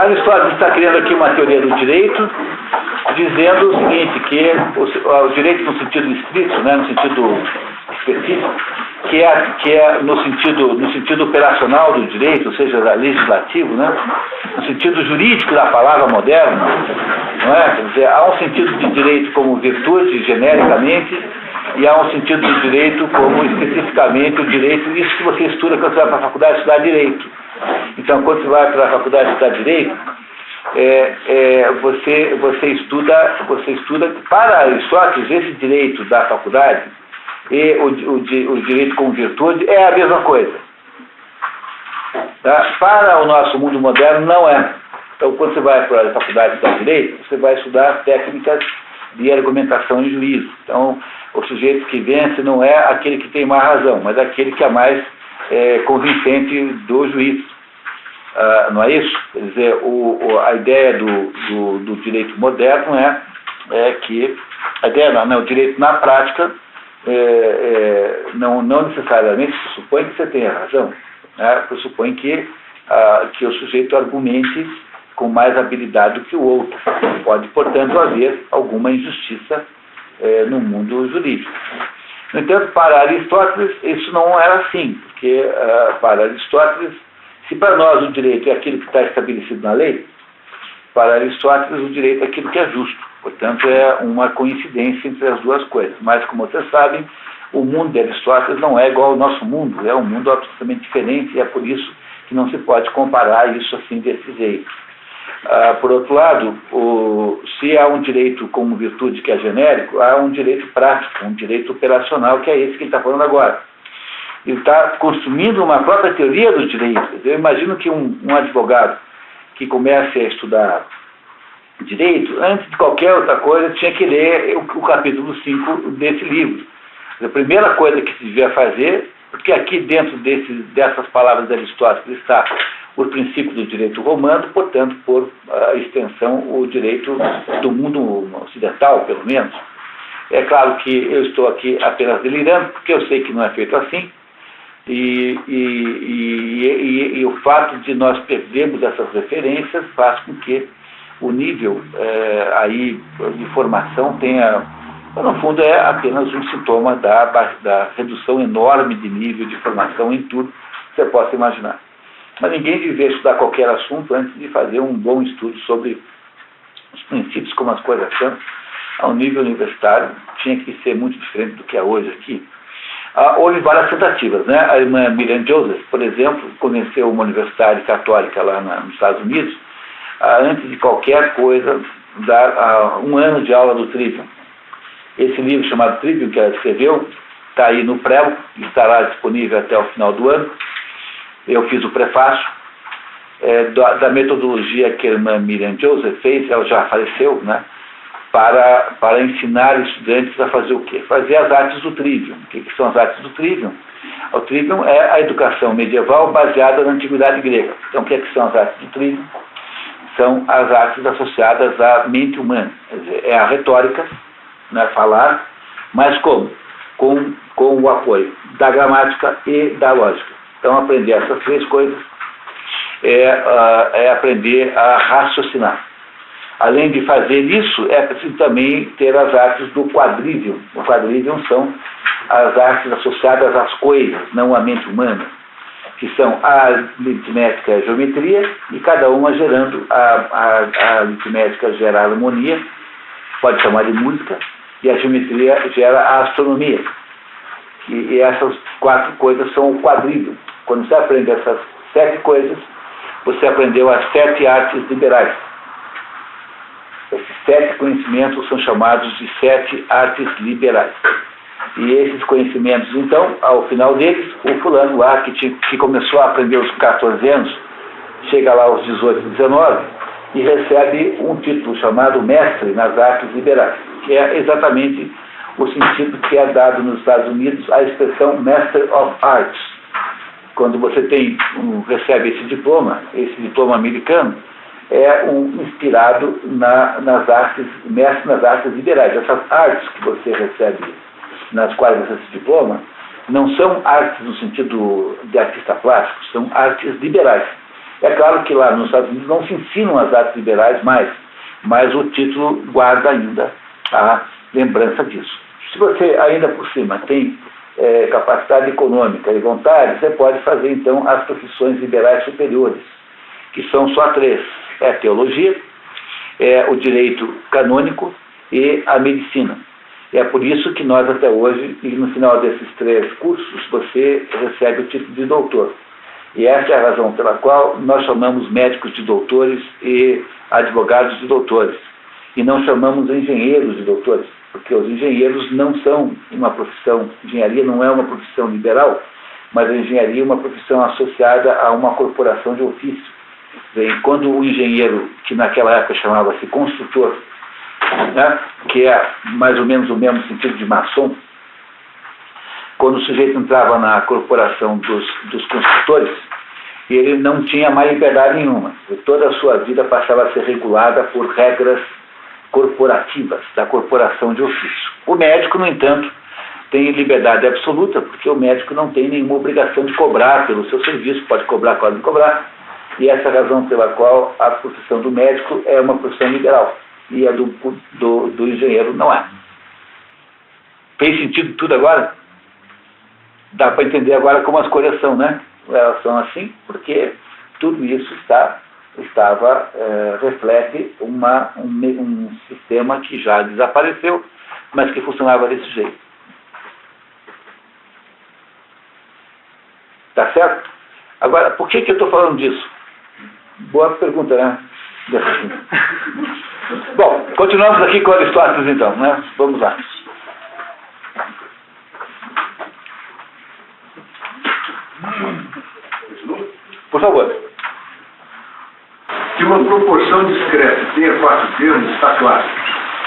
Aristóteles está criando aqui uma teoria do direito, dizendo o seguinte, que o direito no sentido estrito, né, no sentido específico, que é no sentido operacional do direito, ou seja, legislativo, né, no sentido jurídico da palavra moderna, não é? Quer dizer, há um sentido de direito como virtude, genericamente, e há um sentido de direito como especificamente o direito, isso que você estuda quando você vai para a faculdade estudar direito. Então, quando você vai para a faculdade estudar direito, você estuda para Aristóteles esse direito da faculdade e o direito como virtude é a mesma coisa. Tá? Para o nosso mundo moderno não é. Então, quando você vai para a faculdade estudar direito, você vai estudar técnicas de argumentação e juízo. Então, o sujeito que vence não é aquele que tem mais razão, mas aquele que é mais convincente do juízo. Não é isso? Quer dizer, a ideia do direito moderno é que a ideia não, o direito na prática não necessariamente se supõe que você tenha razão, né? Pressupõe que o sujeito argumente com mais habilidade do que o outro. Pode, portanto, haver alguma injustiça no mundo jurídico. No entanto, para Aristóteles, isso não era assim, porque para Aristóteles, se para nós o direito é aquilo que está estabelecido na lei, para Aristóteles o direito é aquilo que é justo. Portanto, é uma coincidência entre as duas coisas. Mas, como vocês sabem, o mundo de Aristóteles não é igual ao nosso mundo, é um mundo absolutamente diferente e é por isso que não se pode comparar isso assim desse jeito. Por outro lado, se há um direito como virtude que é genérico, há um direito prático, um direito operacional, que é esse que ele está falando agora. Ele está construindo uma própria teoria do direito. Eu imagino que um advogado que comece a estudar direito, antes de qualquer outra coisa, tinha que ler o capítulo 5 desse livro. A primeira coisa que se devia fazer, porque aqui dentro dessas palavras de Aristóteles está o princípio do direito romano, portanto, por extensão, o direito do mundo ocidental, pelo menos. É claro que eu estou aqui apenas delirando, porque eu sei que não é feito assim, e o fato de nós perdermos essas referências faz com que o nível aí de formação tenha, no fundo, é apenas um sintoma da redução enorme de nível de formação em tudo que você possa imaginar. Mas ninguém devia estudar qualquer assunto antes de fazer um bom estudo sobre os princípios, como as coisas são, ao nível universitário. Tinha que ser muito diferente do que é hoje aqui. Houve várias tentativas, né? A irmã Miriam Joseph, por exemplo, convenceu uma universidade católica lá nos Estados Unidos, antes de qualquer coisa, dar 1 ano de aula do Trivium. Esse livro chamado Trivium, que ela escreveu, está aí no prelo, estará disponível até o final do ano. Eu fiz o prefácio da metodologia que a irmã Miriam Joseph fez, ela já faleceu, né? Para ensinar estudantes a fazer o quê? Fazer as artes do Trivium. O que são as artes do Trivium? O Trivium é a educação medieval baseada na antiguidade grega. Então, o que são as artes do Trivium? São as artes associadas à mente humana. Quer dizer, é a retórica, né, falar, mas como? Com o apoio da gramática e da lógica. Então, aprender essas 3 coisas é aprender a raciocinar. Além de fazer isso, é preciso também ter as artes do quadrivium. O quadrivium são as artes associadas às coisas, não à mente humana, que são a aritmética e a geometria, e cada uma gerando, a aritmética gera a harmonia, pode chamar de música, e a geometria gera a astronomia. E essas 4 coisas são o quadrivium. Quando você aprende essas 7 coisas, você aprendeu as 7 artes liberais. Esses 7 conhecimentos são chamados de 7 artes liberais. E esses conhecimentos, então, ao final deles, o fulano lá que começou a aprender aos 14 anos, chega lá aos 18, 19, e recebe um título chamado mestre nas artes liberais, que é exatamente o sentido que é dado nos Estados Unidos à expressão Master of Arts. Quando você recebe esse diploma americano, é inspirado nas artes, mestre nas artes liberais. Essas artes que você recebe, nas quais você se diploma, não são artes no sentido de artista plástico, são artes liberais. É claro que lá nos Estados Unidos não se ensinam as artes liberais mais, mas o título guarda ainda a lembrança disso. Se você ainda por cima tem capacidade econômica e vontade, você pode fazer então as profissões liberais superiores, que são só 3. É a teologia, é o direito canônico e a medicina. É por isso que nós até hoje, e no final desses 3 cursos, você recebe o título de doutor. E essa é a razão pela qual nós chamamos médicos de doutores e advogados de doutores. E não chamamos engenheiros de doutores, porque os engenheiros não são uma profissão, engenharia não é uma profissão liberal, mas a engenharia é uma profissão associada a uma corporação de ofício. Bem, quando o engenheiro, que naquela época chamava-se construtor, né, que é mais ou menos o mesmo sentido de maçom, quando o sujeito entrava na corporação dos construtores, ele não tinha mais liberdade nenhuma. E toda a sua vida passava a ser regulada por regras corporativas, da corporação de ofício. O médico, no entanto, tem liberdade absoluta, porque o médico não tem nenhuma obrigação de cobrar pelo seu serviço, pode cobrar, pode não cobrar. E essa é a razão pela qual a profissão do médico é uma profissão liberal, e a do engenheiro não é. Fez sentido tudo agora? Dá para entender agora como as coisas são, né? Elas são assim porque tudo isso reflete um sistema que já desapareceu, mas que funcionava desse jeito. Tá certo? Agora, por que eu estou falando disso? Boa pergunta, né? Bom, continuamos aqui com Aristóteles então, né? Vamos lá. Por favor. Que uma proporção discreta tenha 4 termos está claro,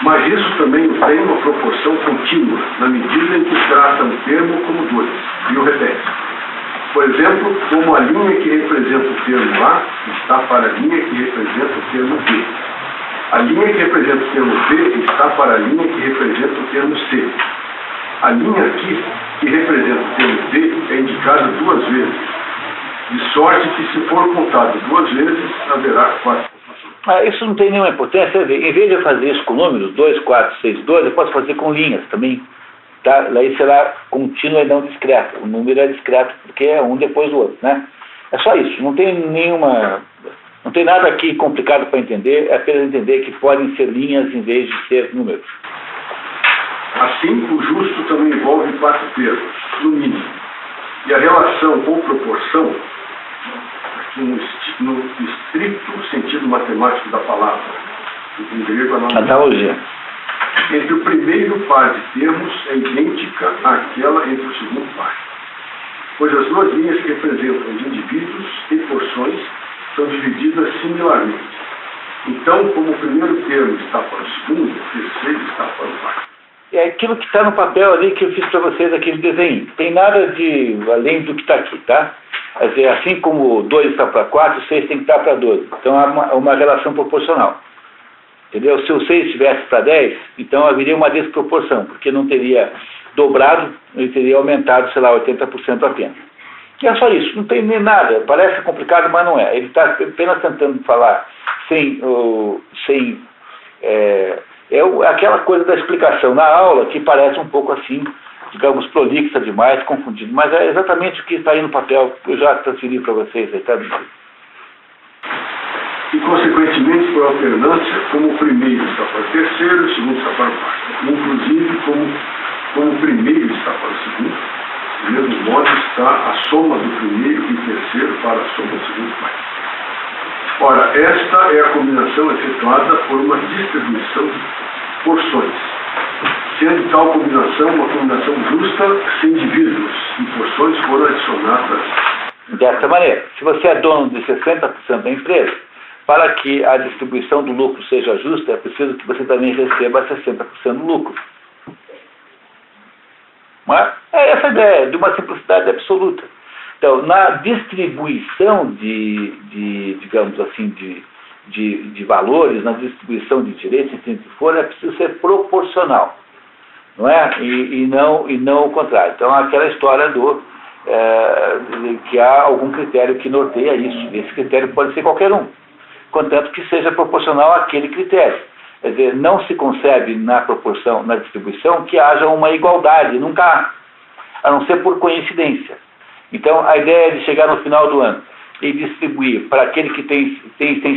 mas isso também tem uma proporção contínua, na medida em que trata um termo como 2, e o repete. Por exemplo, como a linha que representa o termo A está para a linha que representa o termo B. A linha que representa o termo B está para a linha que representa o termo C. A linha aqui, que representa o termo D, é indicada 2 vezes, de sorte que, se for contado 2 vezes, haverá 4. Isso não tem nenhuma importância. Em vez de eu fazer isso com números, 2, 4, 6, 2, eu posso fazer com linhas também. Tá? Daí será contínua e não discreto. O número é discreto porque é um depois do outro, né? É só isso. Não tem nada aqui complicado para entender. É apenas entender que podem ser linhas em vez de ser números. Assim, o justo também envolve 4 termos, no mínimo. E a relação ou proporção, aqui no estrito sentido matemático da palavra, em grego analogia, entre o primeiro par de termos é idêntica àquela entre o segundo par, pois as 2 linhas que representam os indivíduos e porções são divididas similarmente. Então, como o primeiro termo está para o segundo, o terceiro está para o quarto. É aquilo que está no papel ali que eu fiz para vocês, aquele desenho. Tem nada de além do que está aqui, tá? Quer dizer, assim como 2 está para 4, 6 tem que estar para 12. Então há uma relação proporcional. Entendeu? Se o 6 estivesse para 10, então haveria uma desproporção, porque não teria dobrado, ele teria aumentado, sei lá, 80% apenas. E é só isso, não tem nem nada. Parece complicado, mas não é. Ele está apenas tentando falar aquela coisa da explicação na aula que parece um pouco assim, digamos, prolixa demais, confundido. Mas é exatamente o que está aí no papel, que eu já transferi para vocês. Aí, tá? E, consequentemente, por alternância, como o primeiro está para o terceiro, o segundo está para o quarto. Inclusive, como o primeiro está para o segundo, do mesmo modo está a soma do primeiro e terceiro para a soma do segundo e quarto. Ora, esta é a combinação efetuada por uma distribuição de porções, sendo tal combinação uma combinação justa se indivíduos e porções foram adicionadas. Dessa maneira, se você é dono de 60% da empresa, para que a distribuição do lucro seja justa, é preciso que você também receba 60% do lucro. Mas é essa a ideia, de uma simplicidade absoluta. Então, na distribuição digamos assim, de valores, na distribuição de direitos, enfim, que for, é preciso ser proporcional, não é? E não o contrário. Então, aquela história que há algum critério que norteia isso. Esse critério pode ser qualquer um, contanto que seja proporcional àquele critério. Quer dizer, não se concebe na proporção, na distribuição, que haja uma igualdade, nunca há, a não ser por coincidência. Então, a ideia é de chegar no final do ano e distribuir para aquele que tem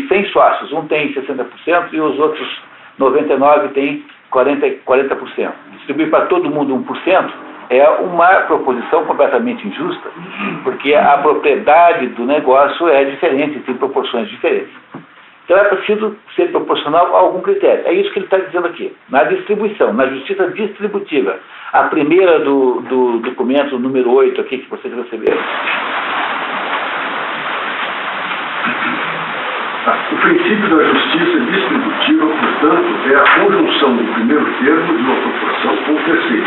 100 sócios, um tem 60% e os outros 99% têm 40%. Distribuir para todo mundo 1% é uma proposição completamente injusta, porque a propriedade do negócio é diferente, tem proporções diferentes. Então é preciso ser proporcional a algum critério. É isso que ele está dizendo aqui. Na distribuição, na justiça distributiva. A primeira do documento número 8 aqui que vocês receberam. O princípio da justiça distributiva, portanto, é a conjunção do primeiro termo de uma proporção com o terceiro,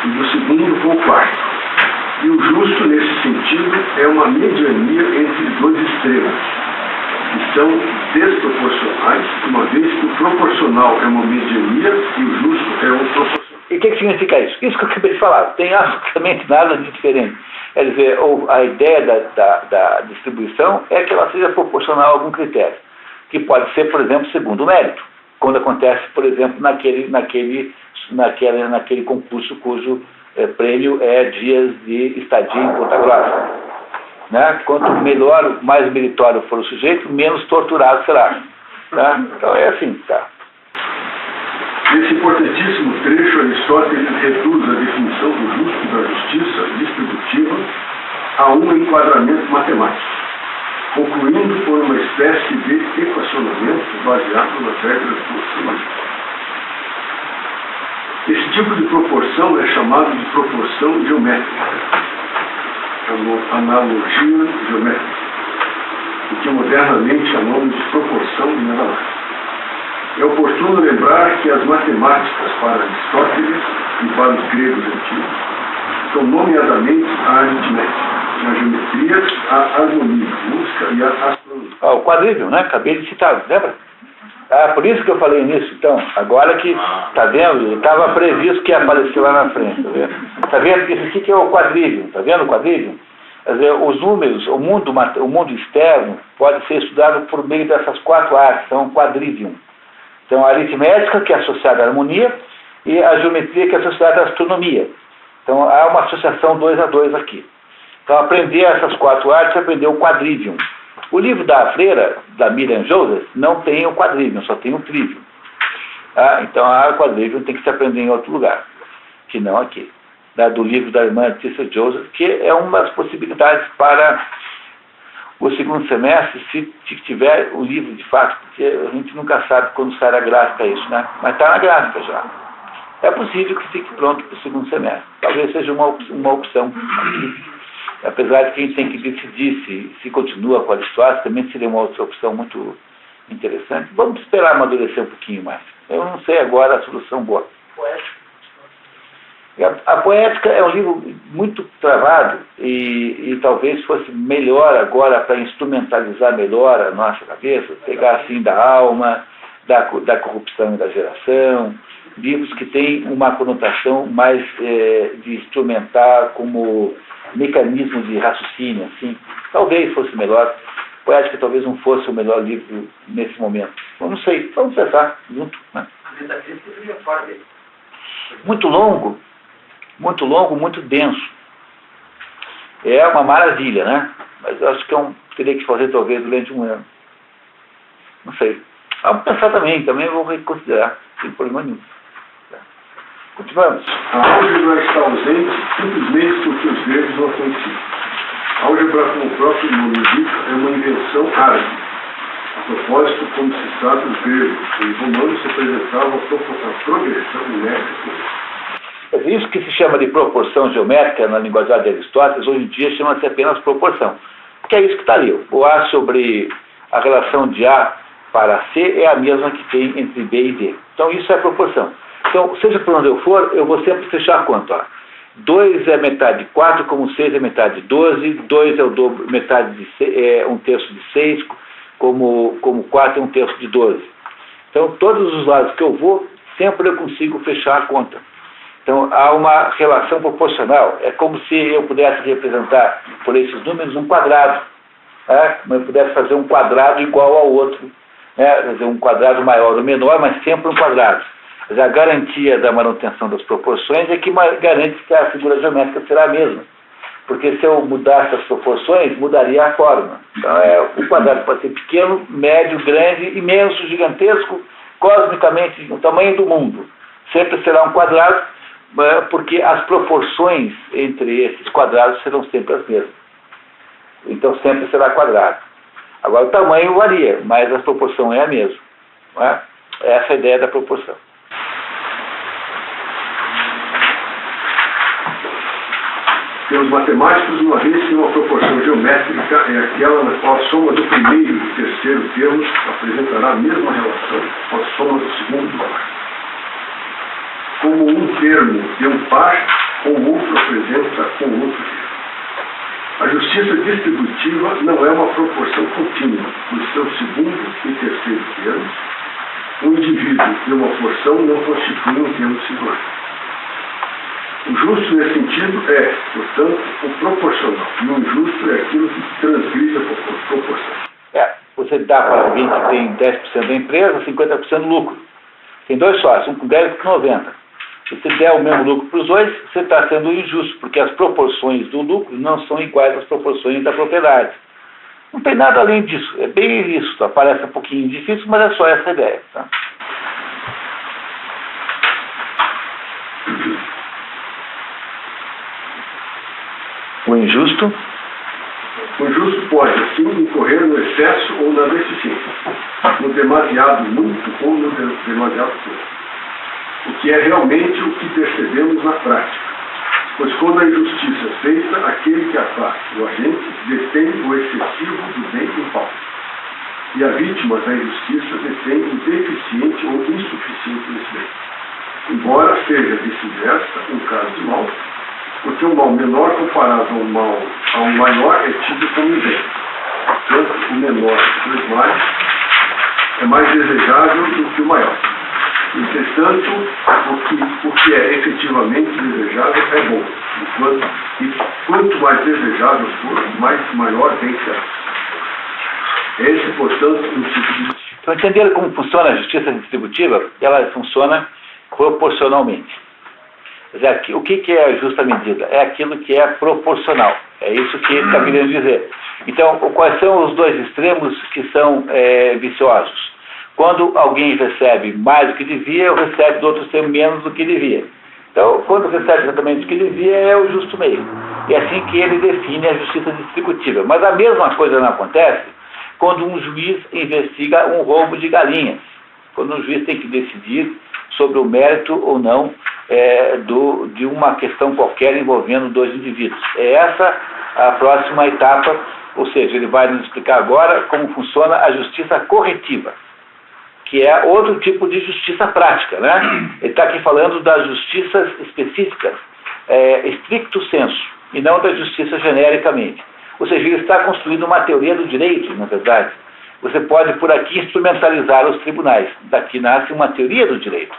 e do segundo com o quarto. E o justo, nesse sentido, é uma mediania entre dois extremos, que são desproporcionais, uma vez que o proporcional é uma mediania e o justo é o proporcional. E o que significa isso? Isso que eu acabei de falar. Tem absolutamente nada de diferente. Quer dizer, a ideia da distribuição é que ela seja proporcional a algum critério, que pode ser, por exemplo, segundo o mérito, quando acontece, por exemplo, naquele concurso cujo prêmio é dias de estadia em Ponta Grossa. Né? Quanto melhor, mais meritório for o sujeito, menos torturado será. Né? Então é assim, tá? Nesse importantíssimo trecho, Aristóteles reduz a definição do justo e da justiça distributiva a um enquadramento matemático, concluindo por uma espécie de equacionamento baseado nas regras do simétrico. Esse tipo de proporção é chamado de proporção geométrica, analogia geométrica, o que modernamente chamamos de proporção linear. É oportuno lembrar que as matemáticas para Aristóteles e para os gregos antigos são nomeadamente a aritmética, a geometria, a harmonia, a música e a astronomia. O quadrígio, né? Acabei de citar, lembra? Por isso que eu falei nisso, então. Agora que, tá vendo? Estava previsto que ia aparecer lá na frente, tá vendo? Tá vendo? Isso aqui que é o quadrígio, tá vendo o quadrígio? Quer dizer, os números, o mundo externo pode ser estudado por meio dessas 4 artes, são quadrivium. Então, a aritmética, que é associada à harmonia, e a geometria, que é associada à astronomia. Então, há uma associação 2 a 2 aqui. Então, aprender essas 4 artes é aprender o quadrivium. O livro da freira, da Miriam Joseph, não tem o quadrivium, só tem o trivium. Então, a quadrivium tem que se aprender em outro lugar, que não aqui. Do livro da irmã Letícia Joseph, que é uma das possibilidades para o segundo semestre, se tiver o livro de fato, porque a gente nunca sabe quando sai a gráfica isso, né? Mas está na gráfica já. É possível que fique pronto para o segundo semestre. Talvez seja uma opção. Apesar de que a gente tem que decidir se continua com a Aristóteles, também seria uma outra opção muito interessante. Vamos esperar amadurecer um pouquinho mais. Eu não sei agora a solução boa. A poética é um livro muito travado e talvez fosse melhor agora para instrumentalizar melhor a nossa cabeça, pegar assim da alma, da corrupção e da geração, livros que têm uma conotação mais de instrumentar como mecanismo de raciocínio, assim. Talvez fosse melhor. Poética talvez não fosse o melhor livro nesse momento. Eu não sei, vamos pensar junto. Né? Muito longo, muito denso. É uma maravilha, né? Mas eu acho que teria que fazer talvez durante um ano. Não sei. Vamos pensar também vou reconsiderar, sem problema nenhum. Continuamos. A álgebra está ausente simplesmente porque os gregos não a conheciam. A álgebra, como o próprio nome indica, é uma invenção árabe. A propósito, como se sabe, os gregos e os romanos representavam a progressão numérica. Isso que se chama de proporção geométrica na linguagem de Aristóteles, hoje em dia chama-se apenas proporção. Porque é isso que está ali. O A sobre a relação de A para C é a mesma que tem entre B e D. Então, isso é a proporção. Então, seja por onde eu for, eu vou sempre fechar a conta. Ó. 2 é metade de 4, como 6 é metade de 12, 2 é o dobro, metade de 6, é 1/3 de 6, como 4 é 1/3 de 12. Então, todos os lados que eu vou, sempre eu consigo fechar a conta. Então, há uma relação proporcional. É como se eu pudesse representar, por esses números, um quadrado. Como eu pudesse fazer um quadrado igual ao outro. Quer dizer, um quadrado maior ou menor, mas sempre um quadrado. Mas a garantia da manutenção das proporções é que garante que a figura geométrica será a mesma. Porque se eu mudasse as proporções, mudaria a forma. Então, o quadrado pode ser pequeno, médio, grande, imenso, gigantesco, cosmicamente o tamanho do mundo. Sempre será um quadrado, porque as proporções entre esses quadrados serão sempre as mesmas. Então, sempre será quadrado. Agora, o tamanho varia, mas a proporção é a mesma. Não é? Essa é a ideia da proporção. Pelos matemáticos, uma vez que uma proporção geométrica é aquela na qual a soma do primeiro e terceiro termos apresentará a mesma relação com a soma do segundo e do quarto. Como um termo de um par, com o outro apresenta com o outro termo. A justiça distributiva não é uma proporção contínua dos seus segundo e terceiro termos. Um indivíduo de uma porção não constitui um termo singular. O justo, nesse sentido, é, portanto, o proporcional. E o injusto é aquilo que transgride a proporção. Você dá para alguém que tem 10% da empresa, 50% do lucro. Tem 2 sócios, um com 10 e outro com 90. Se você der o mesmo lucro para os 2, você está sendo injusto, porque as proporções do lucro não são iguais às proporções da propriedade. Não tem nada além disso. É bem isso. Tá? Parece um pouquinho difícil, mas é só essa ideia. Tá? O injusto pode, assim, incorrer no excesso ou na deficiência, no demasiado muito ou no demasiado pouco. O que é realmente o que percebemos na prática. Pois quando a injustiça é feita, aquele que a faz, o agente, detém o excessivo do bem em falta. E a vítima da injustiça detém o deficiente ou insuficiente desse bem. Embora seja vice-versa um caso de mal, porque o mal menor comparado ao maior é tido como bem. Portanto, o menor dos males é mais desejável do que o maior. Entretanto, o que é efetivamente desejável é bom. Quanto mais desejável for, mais maior bem será. Esse, portanto, um tipo de... Então, entenderam como funciona a justiça distributiva? Ela funciona proporcionalmente. O que é a justa medida? É aquilo que é proporcional. É isso que ele está querendo dizer. Então, quais são os 2 extremos que são viciosos? Quando alguém recebe mais do que devia, ou recebe do outro extremo menos do que devia. Então, quando recebe exatamente o que devia, é o justo meio. E é assim que ele define a justiça distributiva. Mas a mesma coisa não acontece quando um juiz investiga um roubo de galinhas. Quando um juiz tem que decidir sobre o mérito ou não de uma questão qualquer envolvendo 2 indivíduos. É essa a próxima etapa, ou seja, ele vai nos explicar agora como funciona a justiça corretiva, que é outro tipo de justiça prática, né? Ele está aqui falando das justiças específicas, stricto sensu, e não da justiça genericamente. Ou seja, ele está construindo uma teoria do direito, na verdade. Você pode, por aqui, instrumentalizar os tribunais. Daqui nasce uma teoria do direito.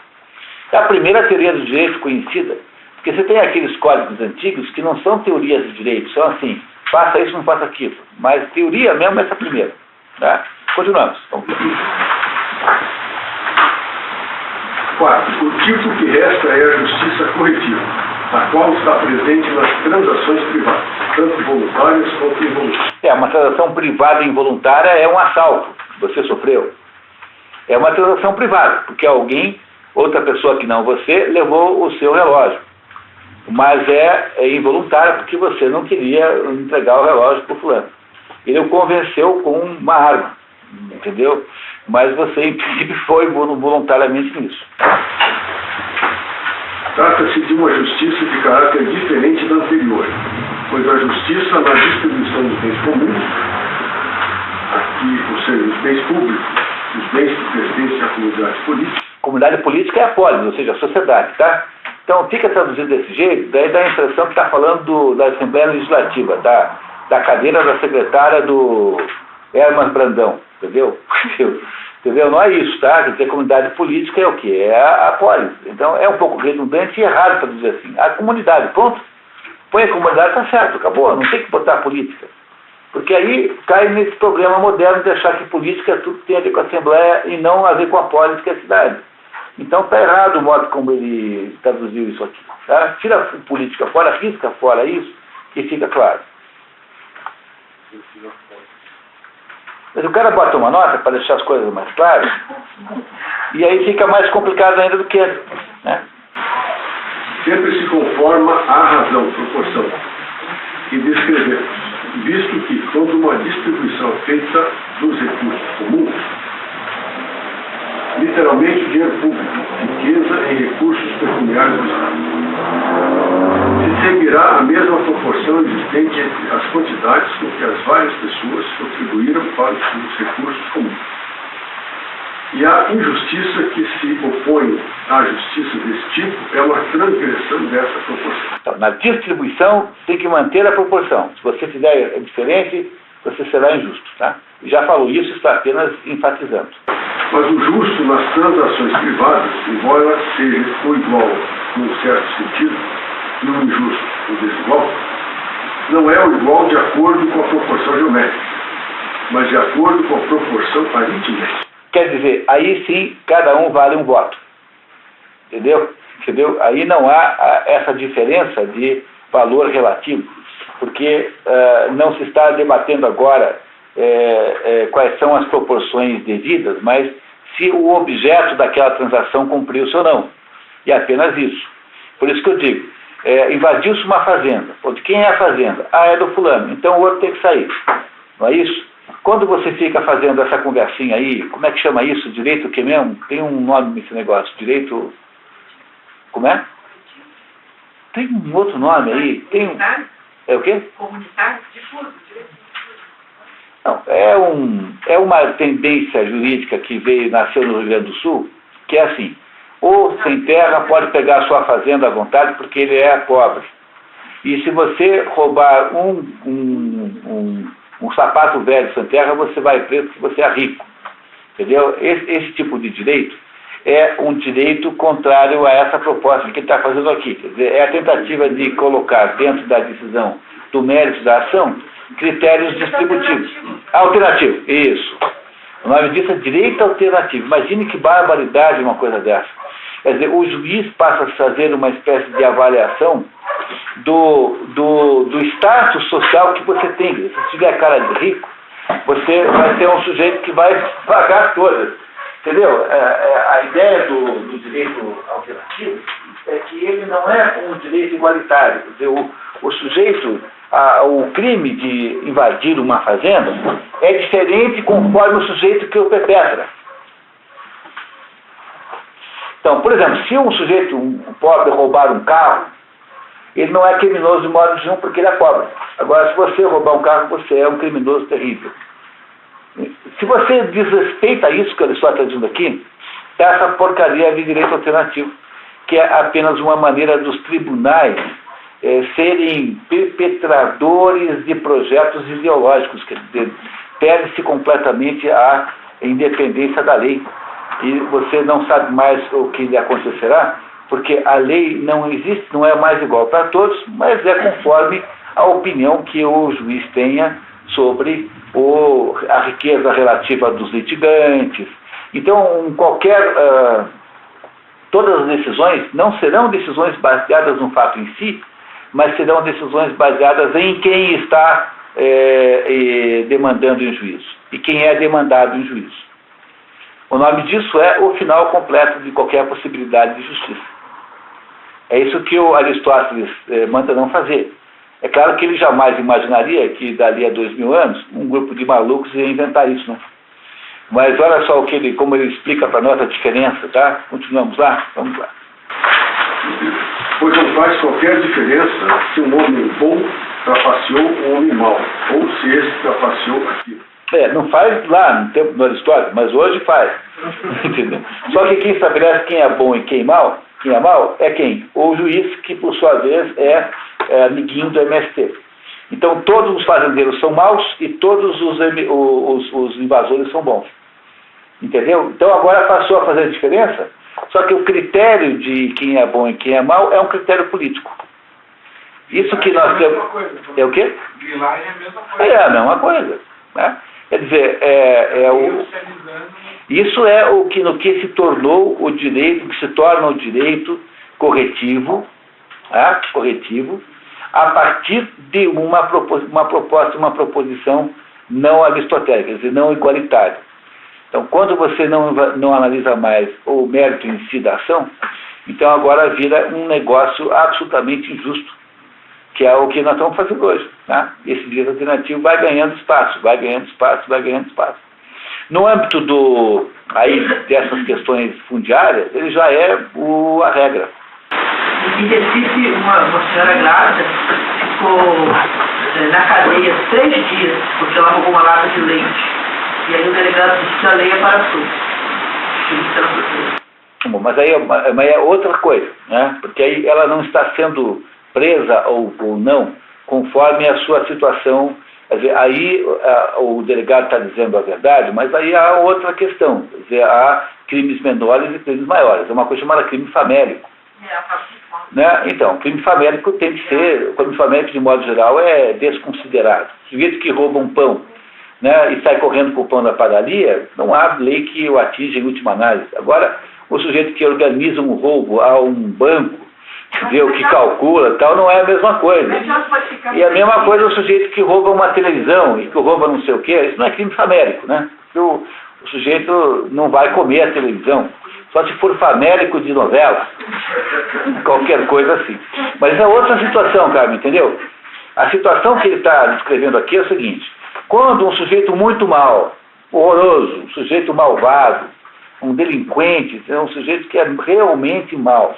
É a primeira teoria do direito conhecida, porque você tem aqueles códigos antigos que não são teorias do direito, são assim, faça isso, não faça aquilo. Mas teoria mesmo é essa primeira. Tá? Continuamos. Quarto, o tipo que resta é a justiça corretiva, a qual está presente nas transações privadas, tanto voluntárias quanto involuntárias. Uma transação privada e involuntária é um assalto, você sofreu. É uma transação privada, porque outra pessoa que não você, levou o seu relógio. Mas é involuntária porque você não queria entregar o relógio para o fulano. Ele o convenceu com uma arma, entendeu? Mas você, em princípio, foi voluntariamente nisso. Trata-se de uma justiça de caráter diferente da anterior, pois a justiça na distribuição dos bens comuns, os bens públicos, os bens que pertencem à comunidade política. Comunidade política é a polis, ou seja, a sociedade, tá? Então fica traduzido desse jeito, daí dá a impressão que está falando da Assembleia Legislativa, da cadeira da secretária do Hermas Brandão, entendeu? Entendeu? Não é isso, tá? Quer dizer, comunidade política é o quê? É a polis. Então é um pouco redundante e errado para dizer assim. A comunidade, pronto. Põe a comunidade, tá certo, acabou, não tem que botar política. Porque aí cai nesse problema moderno de achar que política é tudo que tem a ver com a Assembleia e não a ver com a polis, que é a cidade. Então está errado o modo como ele traduziu isso aqui. Tá? Tira a política fora, risca fora isso, que fica claro. Mas o cara bota uma nota para deixar as coisas mais claras, e aí fica mais complicado ainda do que antes, né? Sempre se conforma à razão, proporção, que descrevemos, visto que, quando uma distribuição feita dos recursos comuns, literalmente dinheiro público, riqueza em recursos pecuniários do Estado, se seguirá a mesma proporção existente entre as quantidades com que as várias pessoas contribuíram para os recursos comuns. E a injustiça que se opõe à justiça desse tipo é uma transgressão dessa proporção. Então, na distribuição tem que manter a proporção. Se você fizer diferente, você será injusto, tá? Já falou isso, está apenas enfatizando. Mas o justo nas transações privadas, embora seja o igual num certo sentido, e o injusto, o desigual, não é o igual de acordo com a proporção geométrica, mas de acordo com a proporção aritmética. Quer dizer, aí sim, cada um vale um voto. Entendeu? Aí não há essa diferença de valor relativo, porque não se está debatendo agora quais são as proporções devidas, mas se o objeto daquela transação cumpriu-se ou não. E é apenas isso. Por isso que eu digo, invadiu-se uma fazenda. De quem é a fazenda? É do fulano. Então o outro tem que sair. Não é isso? Quando você fica fazendo essa conversinha aí, como é que chama isso? Direito o que mesmo? Tem um nome nesse negócio. Direito... Como é? Tem um outro nome aí. Tem É o quê? Comunitário, difuso, direito difuso. Não, é uma tendência jurídica que nasceu no Rio Grande do Sul, que é assim, o sem terra pode pegar a sua fazenda à vontade porque ele é pobre. E se você roubar um sapato velho sem terra, você vai preso porque você é rico. Entendeu? Esse tipo de direito é um direito contrário a essa proposta que ele está fazendo aqui. Quer dizer, é a tentativa de colocar dentro da decisão do mérito da ação critérios distributivos. Alternativo, isso. O nome disso é direito alternativo. Imagine que barbaridade uma coisa dessa. Quer dizer, o juiz passa a fazer uma espécie de avaliação do status social que você tem. Se você tiver cara de rico, você vai ser um sujeito que vai pagar todas. Entendeu? A ideia do direito alternativo é que ele não é um direito igualitário. Quer dizer, o sujeito, o crime de invadir uma fazenda é diferente conforme o sujeito que o perpetra. Então, por exemplo, se um sujeito pobre roubar um carro, ele não é criminoso de modo nenhum porque ele é pobre. Agora, se você roubar um carro, você é um criminoso terrível. Se você desrespeita isso que eu estou dizendo aqui, essa porcaria de direito alternativo, que é apenas uma maneira dos tribunais serem perpetradores de projetos ideológicos, que perde-se completamente a independência da lei. E você não sabe mais o que lhe acontecerá, porque a lei não existe, não é mais igual para todos, mas é conforme a opinião que o juiz tenha sobre a riqueza relativa dos litigantes. Então, todas as decisões não serão decisões baseadas no fato em si, mas serão decisões baseadas em quem está demandando em juízo e quem é demandado em juízo. O nome disso é o final completo de qualquer possibilidade de justiça. É isso que o Aristóteles manda não fazer. É claro que ele jamais imaginaria que dali a 2000 anos um grupo de malucos ia inventar isso, não? Mas olha só como ele explica para nós a diferença, tá? Continuamos lá? Vamos lá. Pois não faz qualquer diferença se um homem bom trapaceou um homem mau, ou se esse trapaceou aquilo. Não faz lá no tempo do Aristóteles, mas hoje faz. Entendeu? Só que quem estabelece quem é bom e quem é mal é quem? O juiz, que por sua vez é amiguinho do MST. Então todos os fazendeiros são maus e todos os invasores são bons. Entendeu? Então agora passou a fazer a diferença, só que o critério de quem é bom e quem é mau é um critério político. Isso que nós temos... É o quê? Grilagem é a mesma coisa. É a mesma coisa. Né? Quer dizer, isso é o que no que se tornou o direito, que se torna o direito corretivo, a partir de uma proposição não aristotélica, quer dizer, não igualitária. Então, quando você não analisa mais o mérito em si da ação, então agora vira um negócio absolutamente injusto, que é o que nós estamos fazendo hoje. Né? Esse direito alternativo vai ganhando espaço. No âmbito dessas questões fundiárias, ele já é a regra. Em Recife, uma senhora grávida ficou na cadeia 3 dias, porque ela roubou uma lata de leite. E aí o delegado disse que a lei é para todos. Bom, mas aí é outra coisa, né? Porque aí ela não está sendo presa ou não, conforme a sua situação. Quer dizer, aí o delegado está dizendo a verdade, mas aí há outra questão. Quer dizer, há crimes menores e crimes maiores. É uma coisa chamada crime famélico. Né? Então, crime famélico tem que ser, o crime famélico de modo geral é desconsiderado. O sujeito que rouba um pão, né, e sai correndo com o pão da padaria, não há lei que o atinja em última análise. Agora, o sujeito que organiza um roubo a um banco, entendeu, que calcula tal, não é a mesma coisa. E a mesma coisa o sujeito que rouba uma televisão e que rouba não sei o quê, isso não é crime famélico, né? Porque o sujeito não vai comer a televisão, só se for famélico de novela, qualquer coisa assim. Mas é outra situação, Carmen, entendeu? A situação que ele está descrevendo aqui é o seguinte: quando um sujeito muito mau, horroroso, um sujeito malvado, um delinquente, um sujeito que é realmente mau,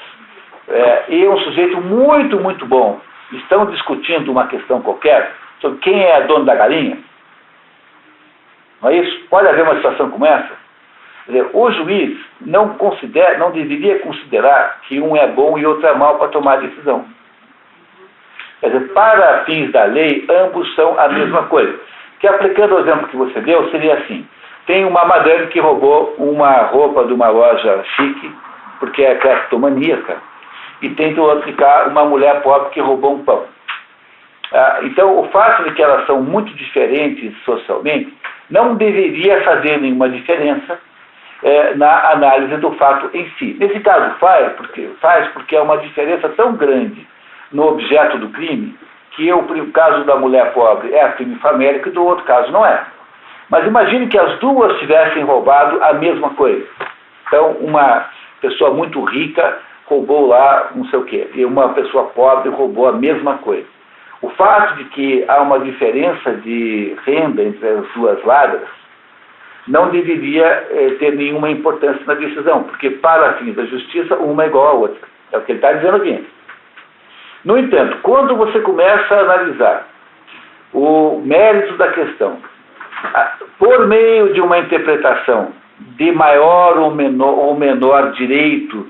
e um sujeito muito, muito bom, estão discutindo uma questão qualquer sobre quem é dono da galinha, não é isso? Pode haver uma situação como essa? Quer dizer, o juiz não deveria considerar que um é bom e outro é mau para tomar a decisão. Quer dizer, para fins da lei, ambos são a mesma coisa. Que aplicando o exemplo que você deu, seria assim: tem uma madame que roubou uma roupa de uma loja chique, porque é cleptomaníaca, e tem do outro cá uma mulher pobre que roubou um pão. Então, o fato de que elas são muito diferentes socialmente não deveria fazer nenhuma diferença na análise do fato em si. Nesse caso faz porque é uma diferença tão grande no objeto do crime, que o caso da mulher pobre é crime famélico e do outro caso não é. Mas imagine que as duas tivessem roubado a mesma coisa. Então, uma pessoa muito rica roubou lá não sei o quê, e uma pessoa pobre roubou a mesma coisa. O fato de que há uma diferença de renda entre as duas ladras não deveria ter nenhuma importância na decisão, porque para fins da justiça, uma é igual à outra. É o que ele está dizendo aqui. No entanto, quando você começa a analisar o mérito da questão, por meio de uma interpretação de maior ou menor direito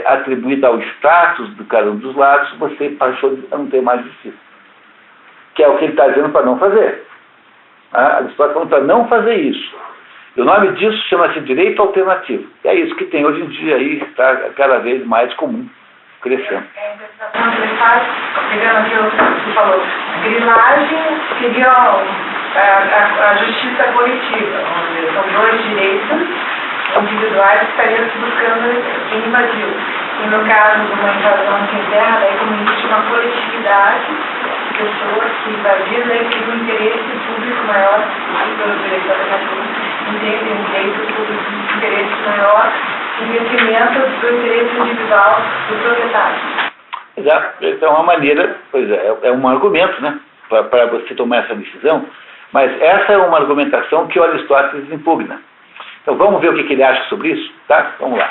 atribuído ao status de cada um dos lados, você passou a não ter mais justiça. Que é o que ele está dizendo para não fazer. A Aristóteles falando para não fazer isso. E o nome disso chama-se direito alternativo. E é isso que tem hoje em dia aí, está cada vez mais comum, crescendo. Pegando aqui o que você falou, grilagem seria a justiça coletiva, onde são dois direitos individuais que estariam se buscando quem invadiu. E no caso de uma invasão sem terra, daí como existe uma coletividade de pessoas que invadiram, daí tem um interesse público maior, pelo direito alternativo, entendem um direito público de interesse maior em detrimento do interesse individual do proprietário. Exato. Então, é uma maneira, é um argumento, né, para você tomar essa decisão, mas essa é uma argumentação que o Aristóteles impugna. Então, vamos ver o que ele acha sobre isso, tá? Vamos lá.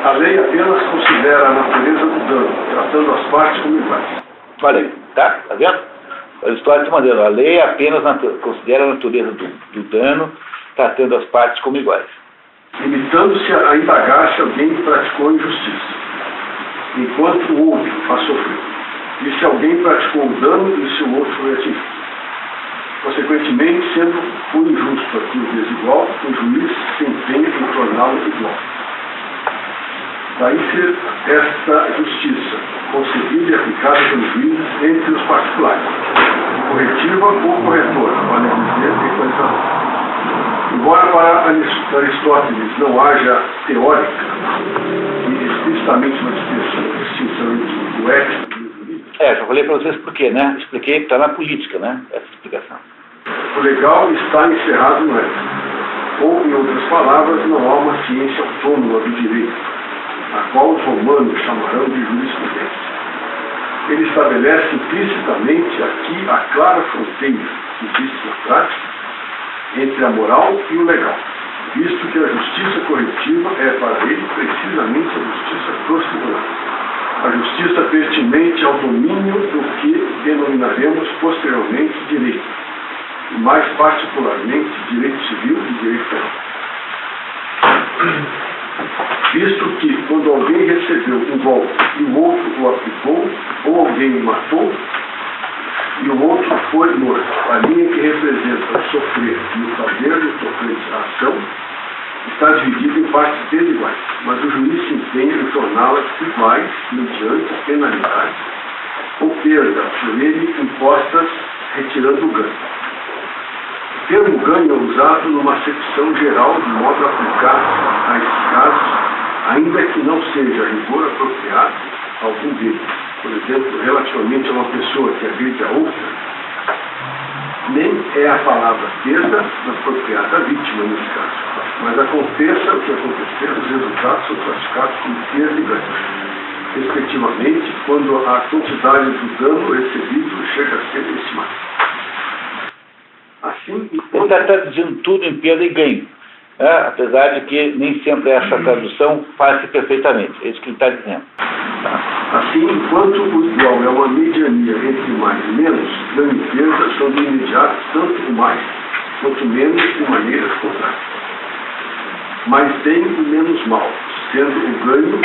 A lei apenas considera a natureza do dano, tratando as partes como iguais. Olha aí, tá? Tá vendo? Aristóteles está mandando, a lei apenas considera a natureza do dano, tratando as partes como iguais. Limitando-se a indagar se alguém praticou injustiça, enquanto o outro a sofreu, e se alguém praticou o dano e se o outro foi atingido. Consequentemente, sendo o injusto aqui o desigual, o juiz se empenha em torná-lo igual. Daí ser esta justiça concebida e aplicada pelos juízes entre os particulares, corretiva ou corretora, vale dizer, equalizadora. Embora para Aristóteles não haja teórica e explicitamente uma distinção entre o ético e o jurídico. Já falei para vocês por quê, né? Expliquei que está na política, né? Essa explicação. O legal está encerrado no ético. Ou, em outras palavras, não há uma ciência autônoma do direito, a qual os romanos chamarão de jurisprudência. Ele estabelece implicitamente aqui a clara fronteira que existe na prática entre a moral e o legal, visto que a justiça corretiva é para ele precisamente a justiça processual, a justiça pertinente ao domínio do que denominaremos posteriormente direito, e mais particularmente direito civil e direito penal. Visto que, quando alguém recebeu um golpe e o outro o aplicou, ou alguém o matou, e o outro foi morto, a linha que representa o sofrer e o fazer do sofrer a ação está dividida em partes desiguais, mas o juiz se empenha em torná-las iguais mediante penalidades ou perda por ele impostas, retirando o ganho. O termo ganho é usado numa acepção geral de modo a aplicar a esses casos, ainda que não seja a rigor apropriado algum deles. Por exemplo, relativamente a uma pessoa que agride a outra, nem é a palavra perda apropriada à vítima nesse caso, mas aconteça o que acontecer, os resultados são classificados como perda e ganho, respectivamente, quando a quantidade do dano recebido chega a ser estimada. Assim, ele está traduzindo tudo em perda e ganho, apesar de que nem sempre essa tradução faz perfeitamente, é isso que ele está dizendo. Assim, enquanto o igual é uma mediania entre mais e menos, ganho e perda são de imediato tanto o mais quanto menos de maneiras contrárias. Mais bem e menos mal, sendo o ganho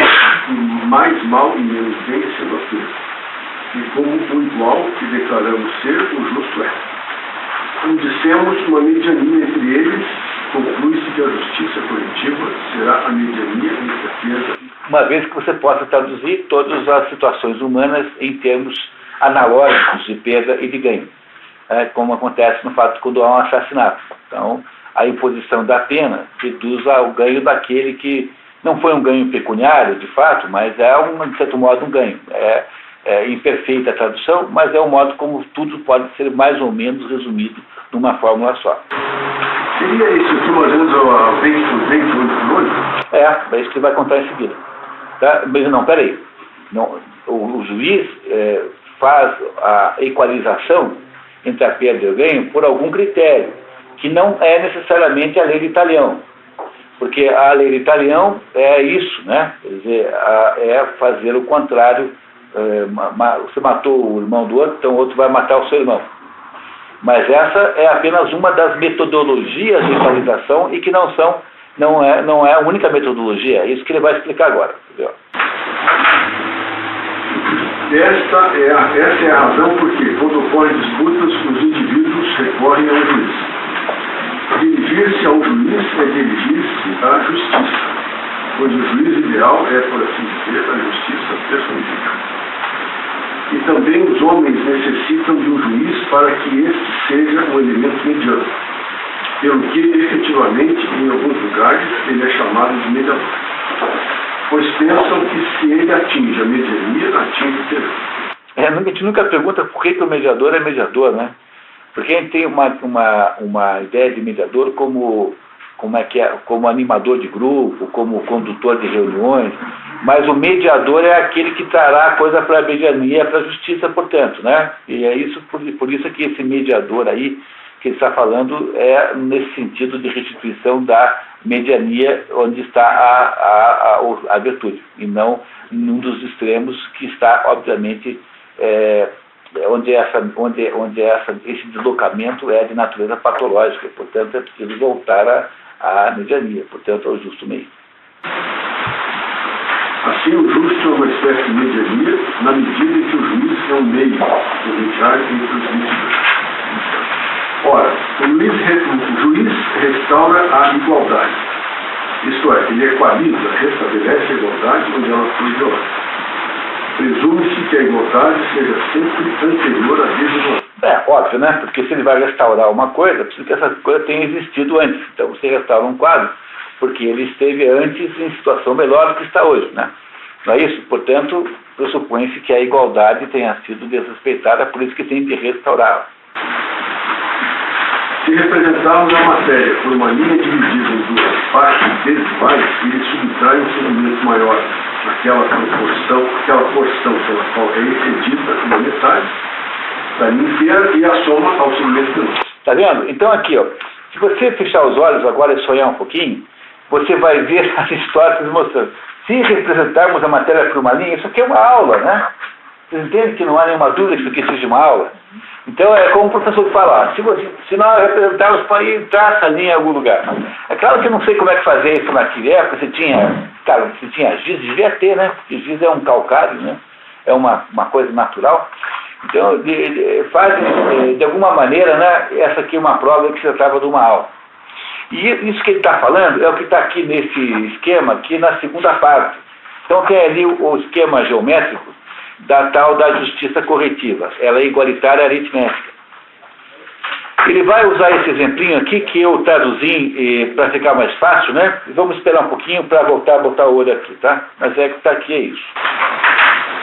mais mal e menos bem sendo a perda. E como o igual que declaramos ser, o justo é. Como dissemos, uma mediania entre eles, conclui-se que a justiça coletiva será a mediania entre a perda. Uma vez que você possa traduzir todas as situações humanas em termos analógicos de perda e de ganho, como acontece no fato quando há um assassinato. Então, a imposição da pena reduz ao ganho daquele que não foi um ganho pecuniário, de fato, mas é, de certo modo, um ganho. É imperfeita a tradução, mas é um modo como tudo pode ser mais ou menos resumido numa fórmula só. Seria isso aqui, mais ou menos, a vento por vento, olho por olho? É isso que ele vai contar em seguida. Tá? Mas não, peraí. Não, o juiz faz a equalização entre a perda e o ganho por algum critério, que não é necessariamente a lei de Talião. Porque a lei de Talião é isso, né? Quer dizer, é fazer o contrário. Você matou o irmão do outro, então o outro vai matar o seu irmão. Mas essa é apenas uma das metodologias de equalização e que não é a única metodologia. É isso que ele vai explicar agora. Entendeu? Essa é a razão por que, quando ocorrem disputas, os indivíduos recorrem ao juiz. Dirigir-se ao juiz é dirigir-se à justiça, pois o juiz ideal é, por assim dizer, a justiça personificada. E também os homens necessitam de um juiz para que este seja um elemento mediano, pelo que, efetivamente, em alguns lugares, ele é chamado de mediador, pois pensam que se ele atinge a mediania, atinge o terreno. A gente nunca pergunta por que o mediador é mediador, né? Porque a gente tem uma ideia de mediador como animador de grupo, como condutor de reuniões, mas o mediador é aquele que trará a coisa para a mediania, para a justiça, portanto, né? E é isso, por isso que esse mediador aí, que ele está falando, é nesse sentido de restituição da mediania, onde está a virtude, e não num dos extremos que está, obviamente, esse deslocamento é de natureza patológica, portanto é preciso voltar à mediania, portanto ao justo meio. Assim, o justo é uma espécie de mediania, na medida em que o juiz é um meio de mediar entre os litigantes. Ora, o juiz restaura a igualdade, isto é, ele equaliza, restabelece a igualdade onde ela foi violada. Presume-se que a igualdade seja sempre anterior à desigualdade. Óbvio, né? Porque se ele vai restaurar uma coisa, precisa que essa coisa tenha existido antes. Então você restaura um quadro porque ele esteve antes em situação melhor do que está hoje, né? Não é isso? Portanto, pressupõe-se que a igualdade tenha sido desrespeitada, por isso que tem de restaurá-la. Se representarmos a matéria por uma linha dividida em duas partes desiguais, ele subtrai um segmento maior naquela porção pela qual é excedida na metade da linha inteira e a soma ao segmento menor. Está vendo? Então aqui, ó, se você fechar os olhos agora e sonhar um pouquinho, você vai ver as histórias mostrando. Se representarmos a matéria por uma linha, isso aqui é uma aula, né? Vocês entendem que não há nenhuma dúvida que isso aqui seja uma aula? Então é como o professor fala, se nós representarmos para ir traça a linha em algum lugar. É claro que eu não sei como é que fazer isso naquela época, você tinha giz, devia ter, né? Porque giz é um calcário, né? É uma coisa natural. Então, fazem, de alguma maneira, né? Essa aqui é uma prova que se tratava de uma aula. E isso que ele está falando é o que está aqui nesse esquema, aqui na segunda parte. Então tem ali o esquema geométrico da tal da justiça corretiva. Ela é igualitária aritmética. Ele vai usar esse exemplinho aqui que eu traduzi para ficar mais fácil, né? Vamos esperar um pouquinho para voltar a botar o olho aqui, tá? Mas é que está aqui, é isso.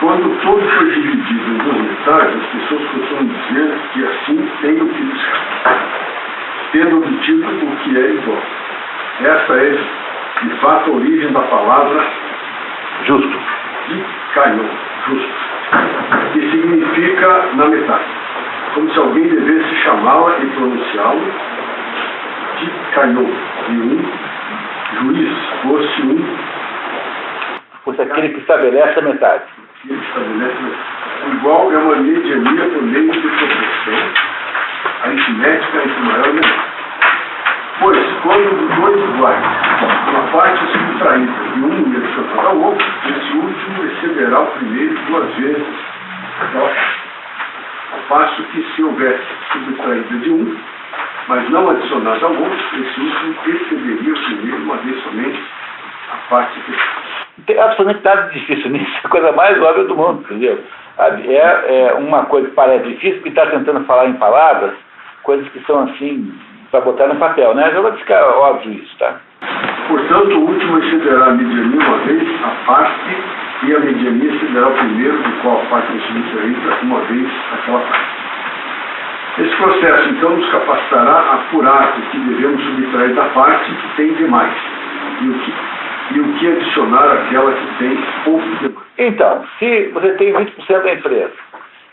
Quando todo foi dividido em duas metades, as pessoas costumam dizer que assim tem o que buscar, tendo obtido o que é igual. Essa é, de fato, a origem da palavra justo. De Caion, justo, que significa na metade, como se alguém devesse chamá-la e pronunciá-lo de Caion, e juiz fosse fosse aquele que estabelece a metade. Igual é uma mediania por meio de proporção aritmética entre maior e menor. Pois, quando dois iguais, uma parte subtraída de um e adicionada ao outro, esse último excederá o primeiro duas vezes aquela parte. Ao passo que se houvesse subtraída de um, mas não adicionada ao outro, esse último excederia o primeiro uma vez somente a parte que não tem absolutamente nada de difícil nisso, é a coisa mais óbvia do mundo, entendeu? É uma coisa que parece difícil, porque está tentando falar em palavras, coisas que são assim, para botar no papel, né? Já vai ficar óbvio isso, tá? Portanto, o último excederá a mediania uma vez a parte, e a mediania excederá o primeiro, do qual a parte é subtraída uma vez aquela parte. Esse processo, então, nos capacitará a apurar o que devemos subtrair da parte que tem demais, e o que adicionar àquela que tem pouco demais. Então, se você tem 20% da empresa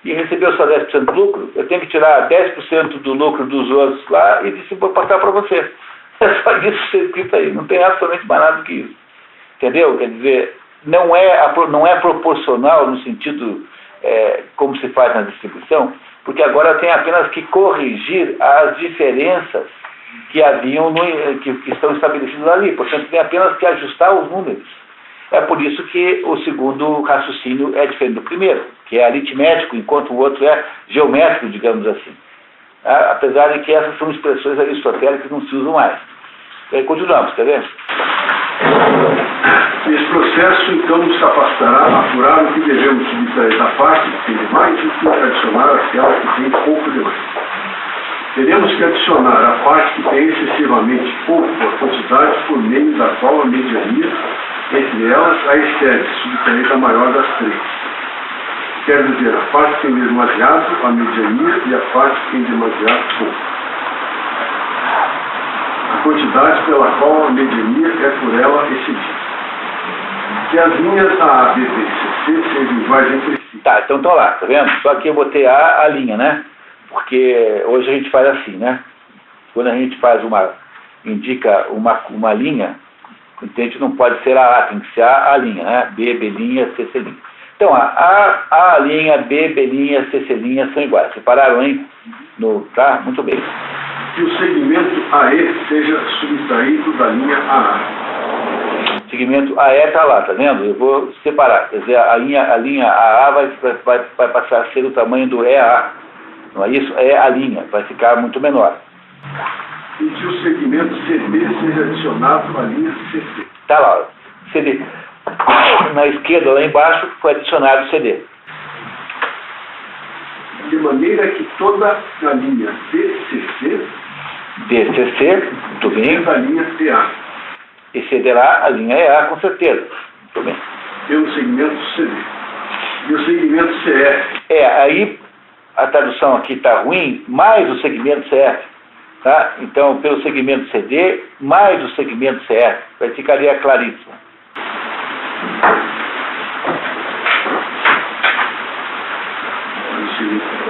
e recebeu só 10% do lucro, eu tenho que tirar 10% do lucro dos outros lá e passar para você. É só isso que está escrito aí, não tem absolutamente mais nada do que isso. Entendeu? Quer dizer, não é proporcional no sentido como se faz na distribuição, porque agora tem apenas que corrigir as diferenças que que estão estabelecidas ali. Portanto, tem apenas que ajustar os números. É por isso que o segundo raciocínio é diferente do primeiro, que é aritmético, enquanto o outro é geométrico, digamos assim. Apesar de que essas são expressões aristotélicas que não se usam mais. E aí continuamos, quer ver? Esse processo, então, nos capacitará a apurar o que devemos subtrair da parte que tem demais e o que adicionar àquela que tem pouco demais. Teremos que adicionar a parte que tem excessivamente pouco a quantidade por meio da qual a mediania, entre elas, a excede, subtrair a maior das três. Quer dizer, a parte que tem demasiado, a mediania, e a parte que tem demasiado pouco. A quantidade pela qual a mediania é por ela excedida. Que as linhas A, B, B e C sejam iguais entre si. Tá, então estão lá, tá vendo? Só que eu botei a linha, né? Porque hoje a gente faz assim, né? Quando a gente indica uma linha, a gente não pode ser a A, tem que ser a linha, né? B, B linha, C, C linha. Então, A linha, B linha, C são iguais. Separaram, hein? Tá? Muito bem. Que o segmento AE seja subtraído da linha AA. O segmento AE está lá, tá vendo? Eu vou separar. Quer dizer, a linha AA vai passar a ser o tamanho do EA. Não é isso? É a linha. Vai ficar muito menor. E que o segmento CD seja adicionado à linha CC. Tá lá. CD. Na esquerda, lá embaixo, foi adicionado o CD. De maneira que toda a linha DCC muito bem. seja a linha TA. Excederá a linha EA, com certeza. Muito bem. Pelo segmento CD. E o segmento CF. Aí a tradução aqui está ruim, mais o segmento CF. Tá? Então, pelo segmento CD, mais o segmento CF. Vai ficaria claríssimo.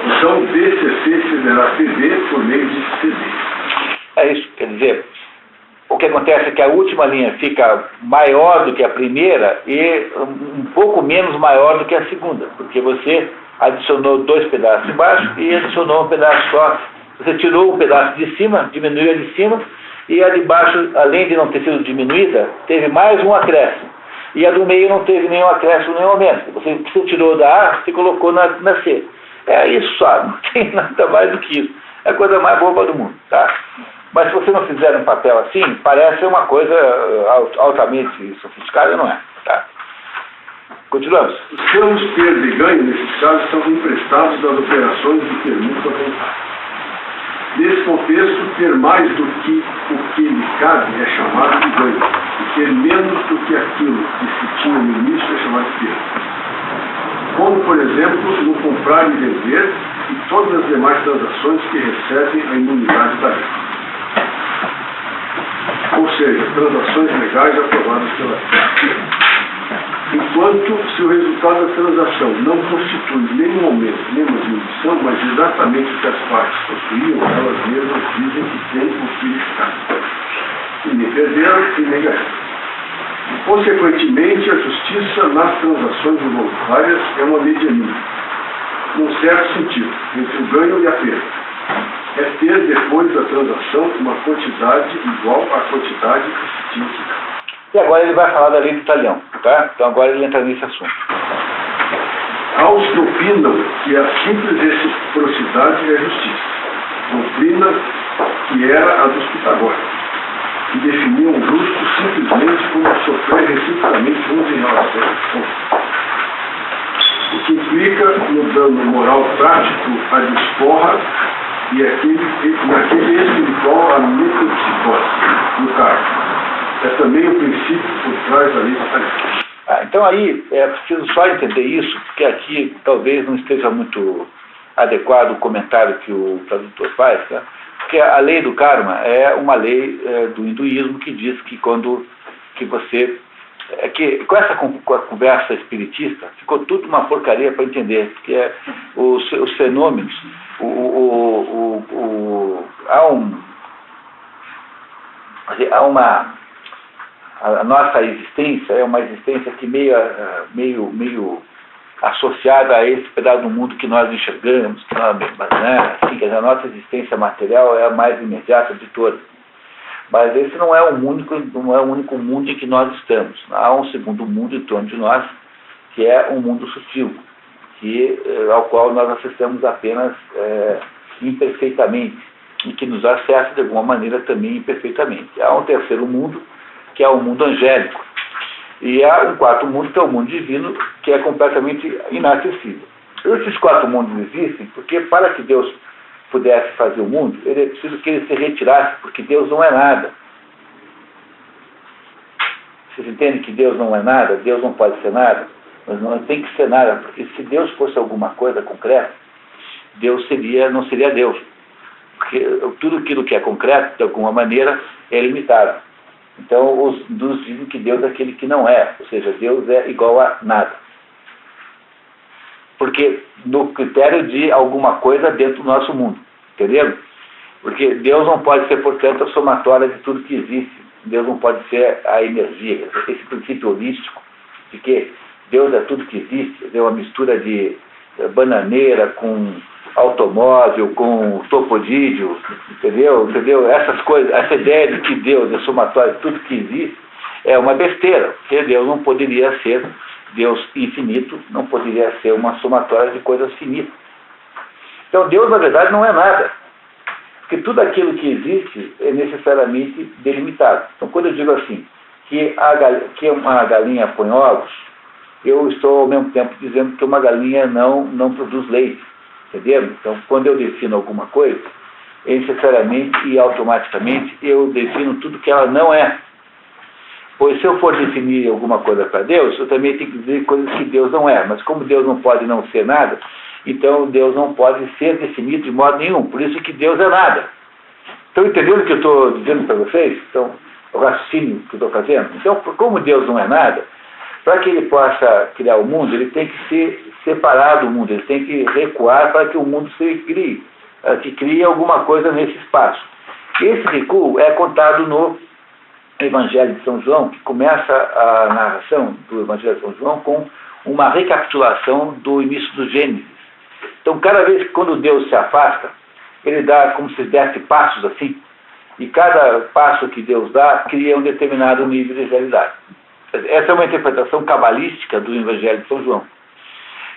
Então, DCC excederá PD por meio de CD. É isso, quer dizer, o que acontece é que a última linha fica maior do que a primeira e um pouco menos maior do que a segunda, porque você adicionou 2 pedaços embaixo e adicionou um pedaço só. Você tirou um pedaço de cima, diminuiu a de cima, e a de baixo, além de não ter sido diminuída, teve mais um acréscimo. E a do meio não teve nenhum acréscimo, nenhum aumento. Você tirou da A, você colocou na C. É isso só, não tem nada mais do que isso. É a coisa mais boba do mundo, tá? Mas se você não fizer um papel assim, parece uma coisa altamente sofisticada, não é? Tá? Continuamos. Os termos perda e ganho, nesses casos, são emprestados das operações de permuta voltada. Nesse contexto, ter mais do que o que lhe cabe é chamado de ganho, e ter menos do que aquilo que se tinha no início é chamado de perda. Como, por exemplo, no comprar e vender e todas as demais transações que recebem a imunidade da lei. Ou seja, transações legais aprovadas pela lei. Enquanto, se o resultado da transação não constitui nenhum aumento, nenhuma diminuição, mas exatamente o que as partes possuíam, elas mesmas dizem que tem o que lhes cabe. E nem perderam e nem ganharam. Consequentemente, a justiça nas transações involuntárias é uma medianinha, num certo sentido, entre o ganho e a perda. É ter, depois da transação, uma quantidade igual à quantidade que se tinha que dar. E agora ele vai falar da lei do talhão, tá? Então agora ele entra nesse assunto. Aos que opinam que a simples reciprocidade é justiça, doutrina que era a dos pitagóricos, que definiam o justo simplesmente como sofrer reciprocamente uns em relação aos outros. O que implica no dano moral prático a desforra e naquele espiritual a metempsicose, no caso. É também o princípio por trás da lei da talhão. Então aí é preciso só entender isso, porque aqui talvez não esteja muito adequado o comentário que o tradutor faz, tá? Porque a lei do karma é uma lei do hinduísmo que diz que quando que você... com essa conversa espiritista, ficou tudo uma porcaria para entender, porque os fenômenos, a nossa existência é uma existência que meio associada a esse pedaço do mundo que nós enxergamos, que nós, né? Assim, a nossa existência material é a mais imediata de todas. Mas esse não é o único mundo em que nós estamos. Há um segundo mundo em torno de nós, que é um mundo sutil, ao qual nós acessamos apenas imperfeitamente, e que nos acessa de alguma maneira também imperfeitamente. Há um terceiro mundo, que é o mundo angélico. E há um quarto mundo, que é o mundo divino, que é completamente inacessível. Esses 4 mundos existem porque, para que Deus pudesse fazer o mundo, ele é preciso que ele se retirasse, porque Deus não é nada. Vocês entendem que Deus não é nada? Deus não pode ser nada? Mas não tem que ser nada, porque se Deus fosse alguma coisa concreta, Deus não seria Deus. Porque tudo aquilo que é concreto, de alguma maneira, é limitado. Então, os hindus dizem que Deus é aquele que não é, ou seja, Deus é igual a nada. Porque no critério de alguma coisa dentro do nosso mundo, entendeu? Porque Deus não pode ser, portanto, a somatória de tudo que existe. Deus não pode ser a energia. Esse princípio holístico de que Deus é tudo que existe, é uma mistura de bananeira com automóvel, com topodídeo, entendeu? Essas coisas, essa ideia de que Deus é somatório de tudo que existe é uma besteira, porque Deus não poderia ser, Deus infinito não poderia ser uma somatória de coisas finitas. Então Deus, na verdade, não é nada, porque tudo aquilo que existe é necessariamente delimitado. Então, quando eu digo assim, que uma galinha põe ovos, eu estou ao mesmo tempo dizendo que uma galinha não produz leite, entendeu? Então, quando eu defino alguma coisa, necessariamente e automaticamente eu defino tudo que ela não é. Pois se eu for definir alguma coisa para Deus, eu também tenho que dizer coisas que Deus não é. Mas como Deus não pode não ser nada, então Deus não pode ser definido de modo nenhum. Por isso que Deus é nada. Estão entendendo o que eu estou dizendo para vocês? Então, o raciocínio que eu estou fazendo? Então, como Deus não é nada, para que ele possa criar o mundo, ele tem que ser separado do mundo, ele tem que recuar para que o mundo se crie, que crie alguma coisa nesse espaço. Esse recuo é contado no Evangelho de São João, que começa a narração do Evangelho de São João com uma recapitulação do início do Gênesis. Então, cada vez que quando Deus se afasta, ele dá como se desse passos assim, e cada passo que Deus dá cria um determinado nível de realidade. Essa é uma interpretação cabalística do Evangelho de São João.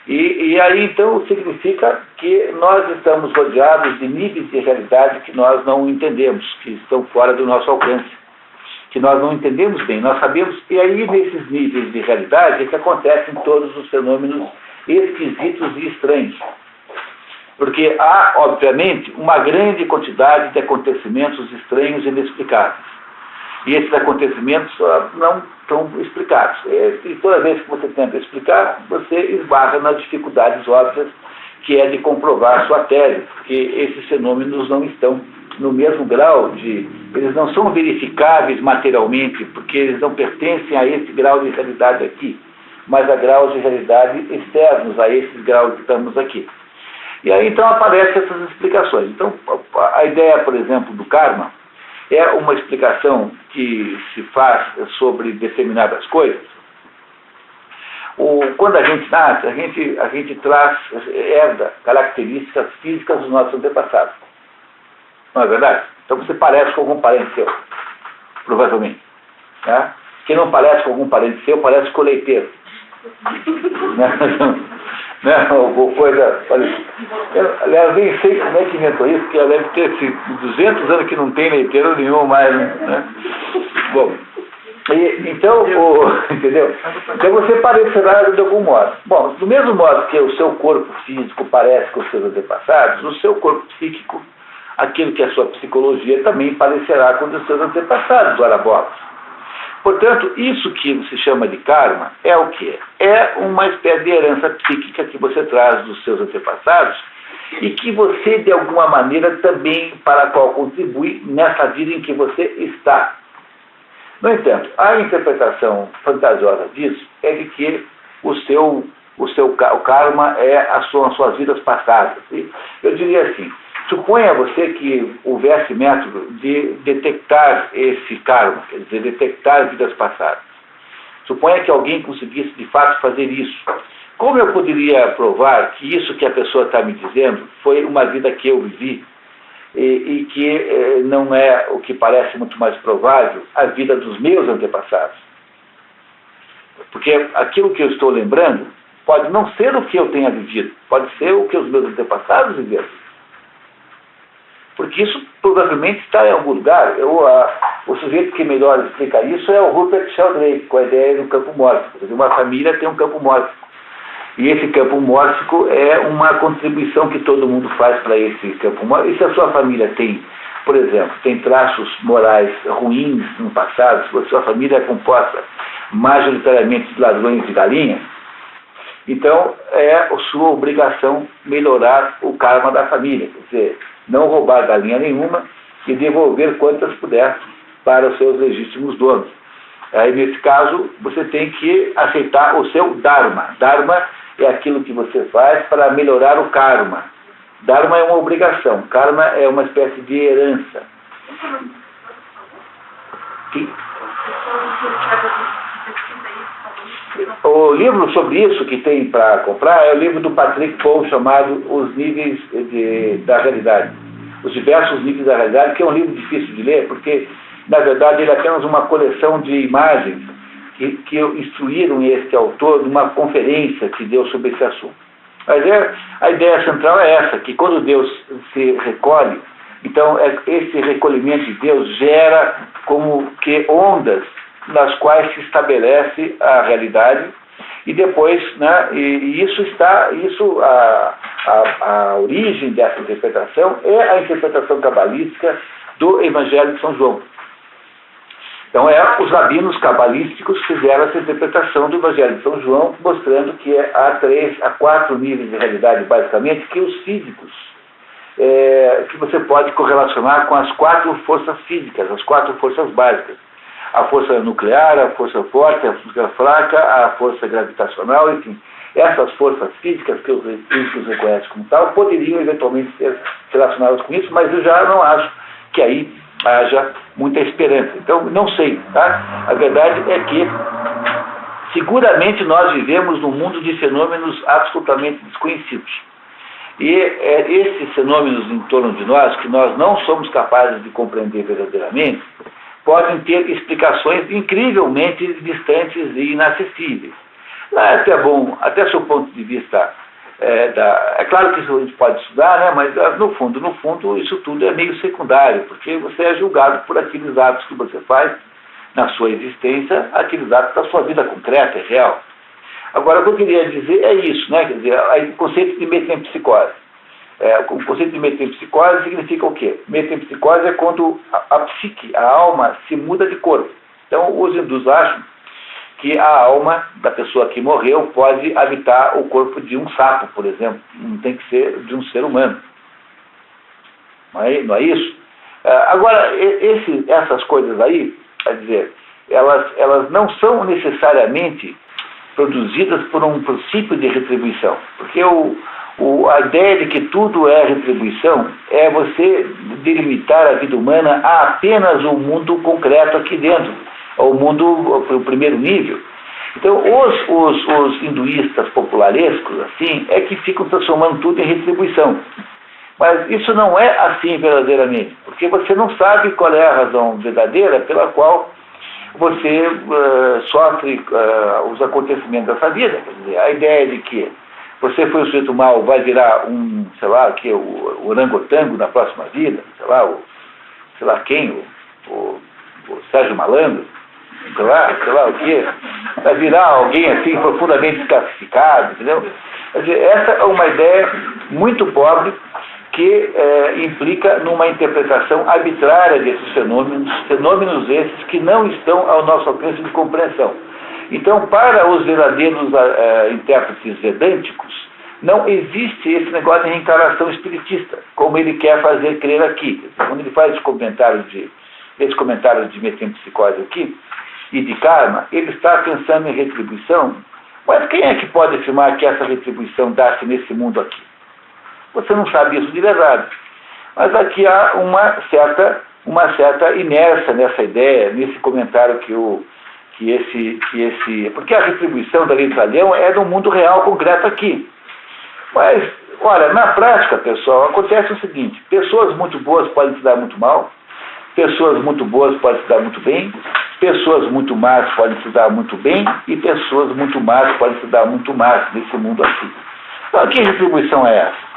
E aí, então, significa que nós estamos rodeados de níveis de realidade que nós não entendemos, que estão fora do nosso alcance, que nós não entendemos bem. Nós sabemos que aí, nesses níveis de realidade, é que acontecem todos os fenômenos esquisitos e estranhos. Porque há, obviamente, uma grande quantidade de acontecimentos estranhos e inexplicáveis. E esses acontecimentos não estão explicados. E toda vez que você tenta explicar, você esbarra nas dificuldades óbvias, que é de comprovar a sua tese, porque esses fenômenos não estão no mesmo grau eles não são verificáveis materialmente, porque eles não pertencem a esse grau de realidade aqui, mas a graus de realidade externos a esses graus que estamos aqui. E aí então aparecem essas explicações. Então a ideia, por exemplo, do karma é uma explicação que se faz sobre determinadas coisas. Quando a gente nasce, a gente herda características físicas dos nossos antepassados. Não é verdade? Então você parece com algum parente seu, provavelmente. Né? Quem não parece com algum parente seu, parece com o leiteiro. Né? Ou coisa. Aliás, nem sei como é que inventou isso, porque deve ter 200 anos que não tem leiteiro nenhum mais. Né? Bom, então, entendeu? Então você parecerá de algum modo. Bom, do mesmo modo que o seu corpo físico parece com os seus antepassados, o seu corpo psíquico, aquilo que é a sua psicologia, também parecerá com os seus antepassados, ora bolas. Portanto, isso que se chama de karma é o quê? É uma espécie de herança psíquica que você traz dos seus antepassados e que você, de alguma maneira, também para a qual contribui nessa vida em que você está. No entanto, a interpretação fantasiosa disso é de que o karma são as suas vidas passadas. E eu diria assim, suponha você que houvesse método de detectar esse karma, quer dizer, detectar vidas passadas. Suponha que alguém conseguisse de fato fazer isso. Como eu poderia provar que isso que a pessoa está me dizendo foi uma vida que eu vivi e que não é o que parece muito mais provável a vida dos meus antepassados? Porque aquilo que eu estou lembrando pode não ser o que eu tenha vivido, pode ser o que os meus antepassados viveram. Porque isso provavelmente está em algum lugar. O sujeito que melhor explica isso é o Rupert Sheldrake, com a ideia do campo mórfico. Uma família tem um campo mórfico. E esse campo mórfico é uma contribuição que todo mundo faz para esse campo mórfico. E se a sua família tem, por exemplo, tem traços morais ruins no passado, se a sua família é composta majoritariamente de ladrões de galinha, então é a sua obrigação melhorar o karma da família. Quer dizer, não roubar galinha nenhuma e devolver quantas puder para os seus legítimos donos. Aí, nesse caso, você tem que aceitar o seu dharma. Dharma é aquilo que você faz para melhorar o karma. Dharma é uma obrigação. Karma é uma espécie de herança. O livro sobre isso que tem para comprar é o livro do Patrick Paul chamado Os Níveis da Realidade. Os Diversos Níveis da Realidade, que é um livro difícil de ler, porque, na verdade, ele é apenas uma coleção de imagens que instruíram este autor numa conferência que deu sobre esse assunto. Mas a ideia central é essa, que quando Deus se recolhe, então esse recolhimento de Deus gera como que ondas nas quais se estabelece a realidade e depois, né, a origem dessa interpretação é a interpretação cabalística do Evangelho de São João. Então os rabinos cabalísticos fizeram essa interpretação do Evangelho de São João, mostrando que há 4 níveis de realidade, basicamente, que os físicos, que você pode correlacionar com as 4 forças físicas, as 4 forças básicas. A força nuclear, a força forte, a força fraca, a força gravitacional, enfim. Essas forças físicas que os físicos reconhecem como tal, poderiam eventualmente ser relacionadas com isso, mas eu já não acho que aí haja muita esperança. Então, não sei, tá? A verdade é que seguramente nós vivemos num mundo de fenômenos absolutamente desconhecidos. E esses fenômenos em torno de nós, que nós não somos capazes de compreender verdadeiramente, podem ter explicações incrivelmente distantes e inacessíveis. É até bom, até seu ponto de vista, é claro que isso a gente pode estudar, né, mas no fundo, isso tudo é meio secundário, porque você é julgado por aqueles atos que você faz na sua existência, aqueles atos da sua vida concreta e real. Agora, o que eu queria dizer é isso, né, quer dizer, o conceito de metempsicose. O conceito de metempsicose significa o quê? Metempsicose é quando a psique, a alma, se muda de corpo. Então, os hindus acham que a alma da pessoa que morreu pode habitar o corpo de um sapo, por exemplo. Não tem que ser de um ser humano. Não é isso? Agora, essas coisas aí, quer dizer, elas não são necessariamente produzidas por um princípio de retribuição. Porque a ideia de que tudo é retribuição é você delimitar a vida humana a apenas o mundo concreto aqui dentro, o mundo, o primeiro nível. Então, os hinduístas popularescos, assim, é que ficam transformando tudo em retribuição. Mas isso não é assim verdadeiramente, porque você não sabe qual é a razão verdadeira pela qual você sofre os acontecimentos dessa vida. Quer dizer, a ideia de que você foi um sujeito mau, vai virar o orangotango na próxima vida, o Sérgio Malandro, sei lá o quê, vai virar alguém assim profundamente desclassificado, entendeu? Quer dizer, essa é uma ideia muito pobre que implica numa interpretação arbitrária desses fenômenos esses que não estão ao nosso alcance de compreensão. Então, para os verdadeiros intérpretes vedânticos, não existe esse negócio de reencarnação espiritista, como ele quer fazer crer aqui. Quando ele faz esse comentário de metempsicose aqui, e de karma, ele está pensando em retribuição, mas quem é que pode afirmar que essa retribuição dá-se nesse mundo aqui? Você não sabe isso de verdade. Mas aqui há uma certa inércia nessa ideia, nesse comentário porque a retribuição da lei do talião é no mundo real concreto aqui. Mas, olha, na prática, pessoal, acontece o seguinte: pessoas muito boas podem se dar muito mal, pessoas muito boas podem se dar muito bem, pessoas muito más podem se dar muito bem e pessoas muito más podem se dar muito más nesse mundo aqui. Então, que retribuição é essa?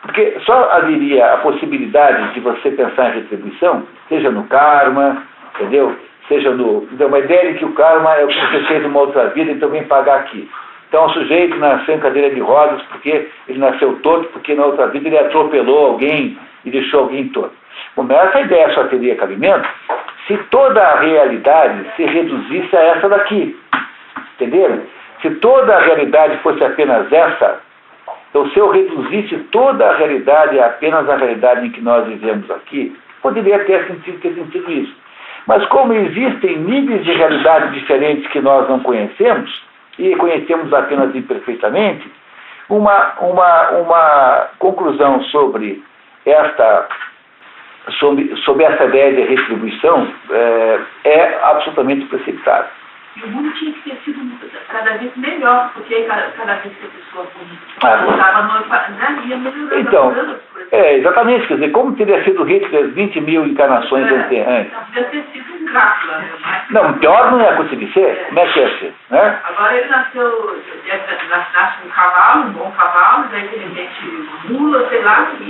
Porque só haveria a possibilidade de você pensar em retribuição, seja no karma, entendeu? Então, uma ideia de que o karma é o que você fez numa outra vida, então vem pagar aqui. Então, o sujeito nasceu em cadeira de rodas porque ele nasceu torto, porque na outra vida ele atropelou alguém e deixou alguém torto. Bom, essa ideia só teria cabimento se toda a realidade se reduzisse a essa daqui. Entenderam? Se toda a realidade fosse apenas essa, então se eu reduzisse toda a realidade a apenas a realidade em que nós vivemos aqui, poderia ter sentido isso. Mas como existem níveis de realidade diferentes que nós não conhecemos, e conhecemos apenas imperfeitamente, uma conclusão sobre essa ideia de retribuição é absolutamente precipitada. E o mundo tinha que ter sido cada vez melhor, porque aí cada vez que a pessoa voltava no ia melhorando. Então, exatamente, quer dizer, como teria sido Hitler 20 mil encarnações antes? Deve ter sido um Drácula, né? Não, pior não ia conseguir ser. Como é que ia ser? Né? Agora ele nasce um cavalo, um bom cavalo, daí de repente uma mula, sei lá, e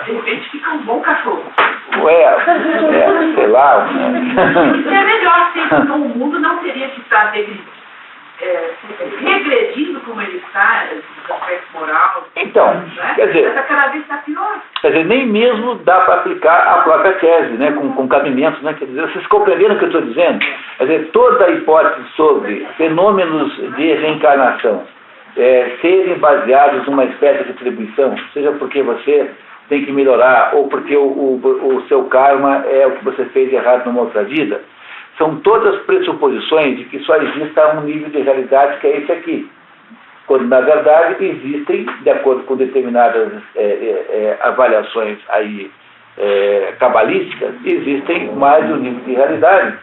de repente fica um bom cachorro. Sei lá. Isso é melhor, sim, então o mundo não teria que estar regredindo como ele está, no aspecto moral. Então, né? quer dizer... Mas cada vez está pior. Quer dizer, nem mesmo dá para aplicar a própria tese, né, com cabimento, né? Quer dizer, vocês compreenderam o que eu estou dizendo? Quer dizer, toda a hipótese sobre fenômenos de reencarnação serem baseados numa espécie de atribuição, seja porque você tem que melhorar ou porque o seu karma é o que você fez de errado numa outra vida, são todas pressuposições de que só exista um nível de realidade que é esse aqui. Quando, na verdade, existem, de acordo com determinadas avaliações aí, cabalísticas, existem mais de um nível de realidade.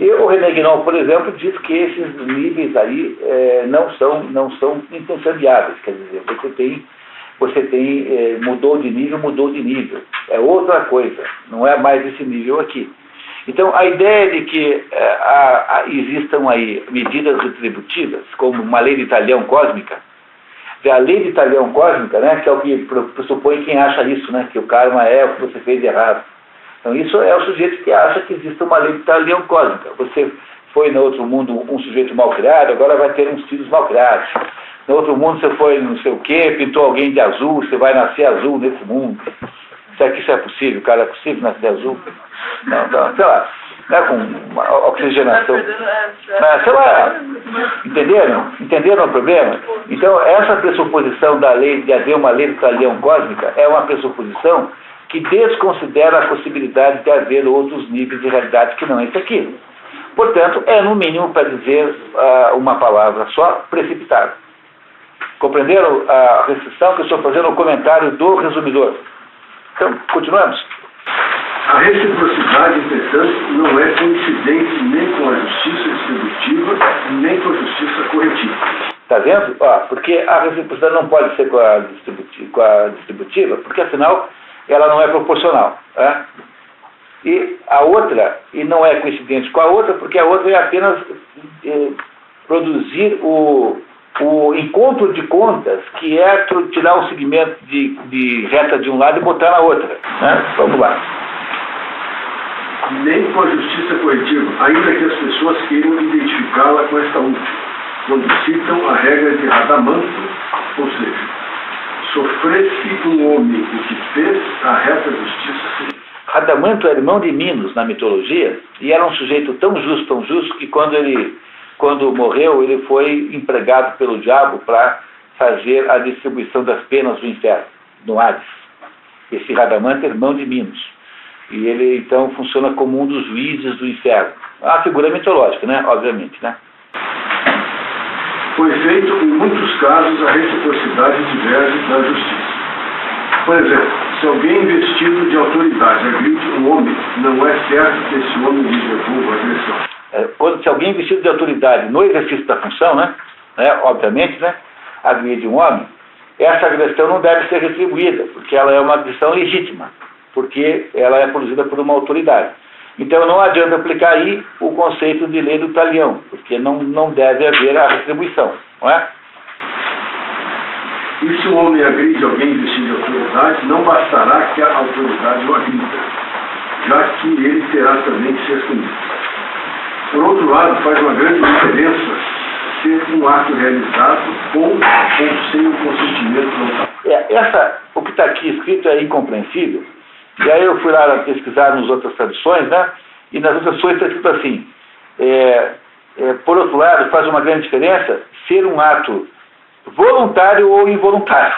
E o René Guénon, por exemplo, diz que esses níveis aí não são intercambiáveis. Quer dizer, você tem mudou de nível. É outra coisa, não é mais esse nível aqui. Então, a ideia de que existam aí medidas retributivas, como uma lei de talhão cósmica, a lei de talhão cósmica, né, que é o que pressupõe quem acha isso, né, que o karma é o que você fez de errado. Então, isso é o sujeito que acha que existe uma lei de talhão cósmica. Você foi no outro mundo um sujeito mal criado, agora vai ter uns filhos mal criados. No outro mundo você foi não sei o quê, pintou alguém de azul, você vai nascer azul nesse mundo. Será que isso é possível? Cara, é possível nascer azul? Não, sei lá, né, com uma oxigenação. Sei lá, entenderam o problema? Então, essa pressuposição da lei, de haver uma lei de talhão cósmica, é uma pressuposição que desconsidera a possibilidade de haver outros níveis de realidade que não esse aqui. Portanto, no mínimo, para dizer uma palavra só, precipitado. Compreenderam a restrição que eu estou fazendo no comentário do resumidor? Então, continuamos. A reciprocidade, entretanto, não é coincidente nem com a justiça distributiva, nem com a justiça corretiva. Está vendo? Porque a reciprocidade não pode ser com a distributiva, porque afinal ela não é proporcional. Né? E a outra, e não é coincidente com a outra, porque a outra é apenas produzir o encontro de contas, que é tirar um segmento de reta de um lado e botar na outra. Né? Vamos lá. Nem com a justiça corretiva, ainda que as pessoas queiram identificá-la com esta última, quando citam a regra de Radamanto, ou seja, sofresse um homem o que fez, a reta justiça seria. Radamanto era irmão de Minos na mitologia, e era um sujeito tão justo, que quando morreu, ele foi empregado pelo diabo para fazer a distribuição das penas do inferno, no Hades. Esse Radamanto é irmão de Minos. E ele, então, funciona como um dos juízes do inferno. É uma figura mitológica, né? Obviamente, né? Com efeito, em muitos casos, a reciprocidade diverge da justiça. Por exemplo, se alguém investido de autoridade agride um homem, não é certo que esse homem lhe devolva a agressão. Se alguém investido de autoridade no exercício da função, né? Obviamente, né? Agride um homem, essa agressão não deve ser retribuída, porque ela é uma agressão legítima, porque ela é produzida por uma autoridade. Então não adianta aplicar aí o conceito de lei do talhão, porque não deve haver a retribuição, não é? E se um homem agride alguém investido de autoridade, não bastará que a autoridade o agrida, já que ele terá também que ser punido. Por outro lado, faz uma grande diferença ser um ato realizado com ou sem o consentimento voluntário. O que está aqui escrito é incompreensível. E aí eu fui lá pesquisar nas outras traduções, né? E nas outras traduções está escrito assim, por outro lado, faz uma grande diferença ser um ato voluntário ou involuntário.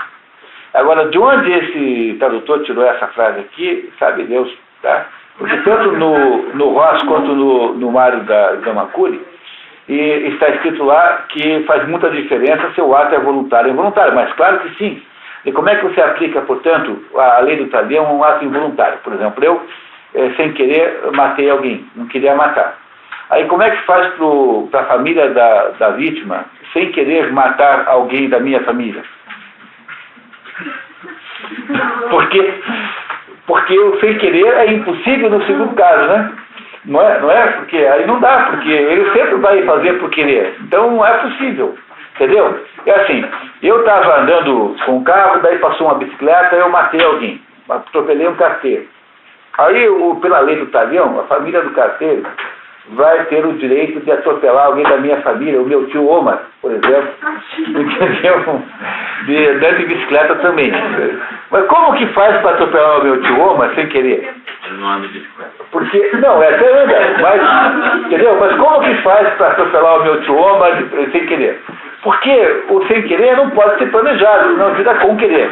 Agora, de onde esse tradutor tirou essa frase aqui, sabe Deus, tá? Porque tanto no Ross quanto no Mário da Macuri, está escrito lá que faz muita diferença se o ato é voluntário ou involuntário, mas claro que sim. E como é que você aplica, portanto, a lei do talhão a um ato involuntário? Por exemplo, eu, sem querer, matei alguém, não queria matar. Aí como é que faz para a família da vítima, sem querer matar alguém da minha família? Porque o sem querer é impossível no segundo caso, né? Não é? Porque aí não dá, porque ele sempre vai fazer por querer. Então não é possível, entendeu? É assim, eu estava andando com um carro, daí passou uma bicicleta, eu matei alguém, atropelei um carteiro. Aí, pela lei do talião, a família do carteiro vai ter o direito de atropelar alguém da minha família, o meu tio Omar, por exemplo, entendeu? Andando de bicicleta também. Mas como que faz para atropelar o meu tio Omar sem querer? Ele não anda de bicicleta. Porque, não, até anda, mas, entendeu? Mas como que faz para atropelar o meu tio Omar sem querer? Porque o sem querer não pode ser planejado, não vira com querer.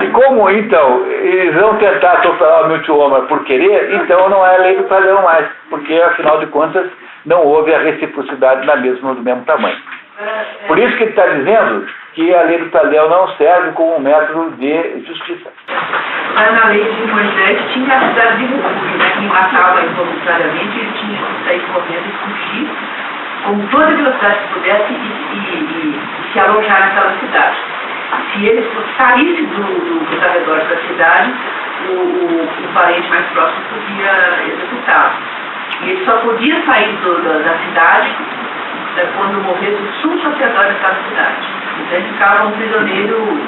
E como, então, eles vão tentar atropelar o meu tio Omar por querer, então não é lei do talião mais, porque, afinal de contas, não houve a reciprocidade do mesmo tamanho. Por isso que ele está dizendo que a lei do talião não serve como um método de justiça. Mas na lei de Moisés tinha a cidade de refúgio, né? Quem matava involuntariamente, ele tinha que sair correndo e fugir com toda a velocidade que pudesse e se alojar naquela cidade. Se ele saísse dos arredores da cidade, o parente mais próximo podia executá-lo. E ele só podia sair da cidade quando morresse o sumo sacerdote daquela cidade. Então ele ficava um prisioneiro,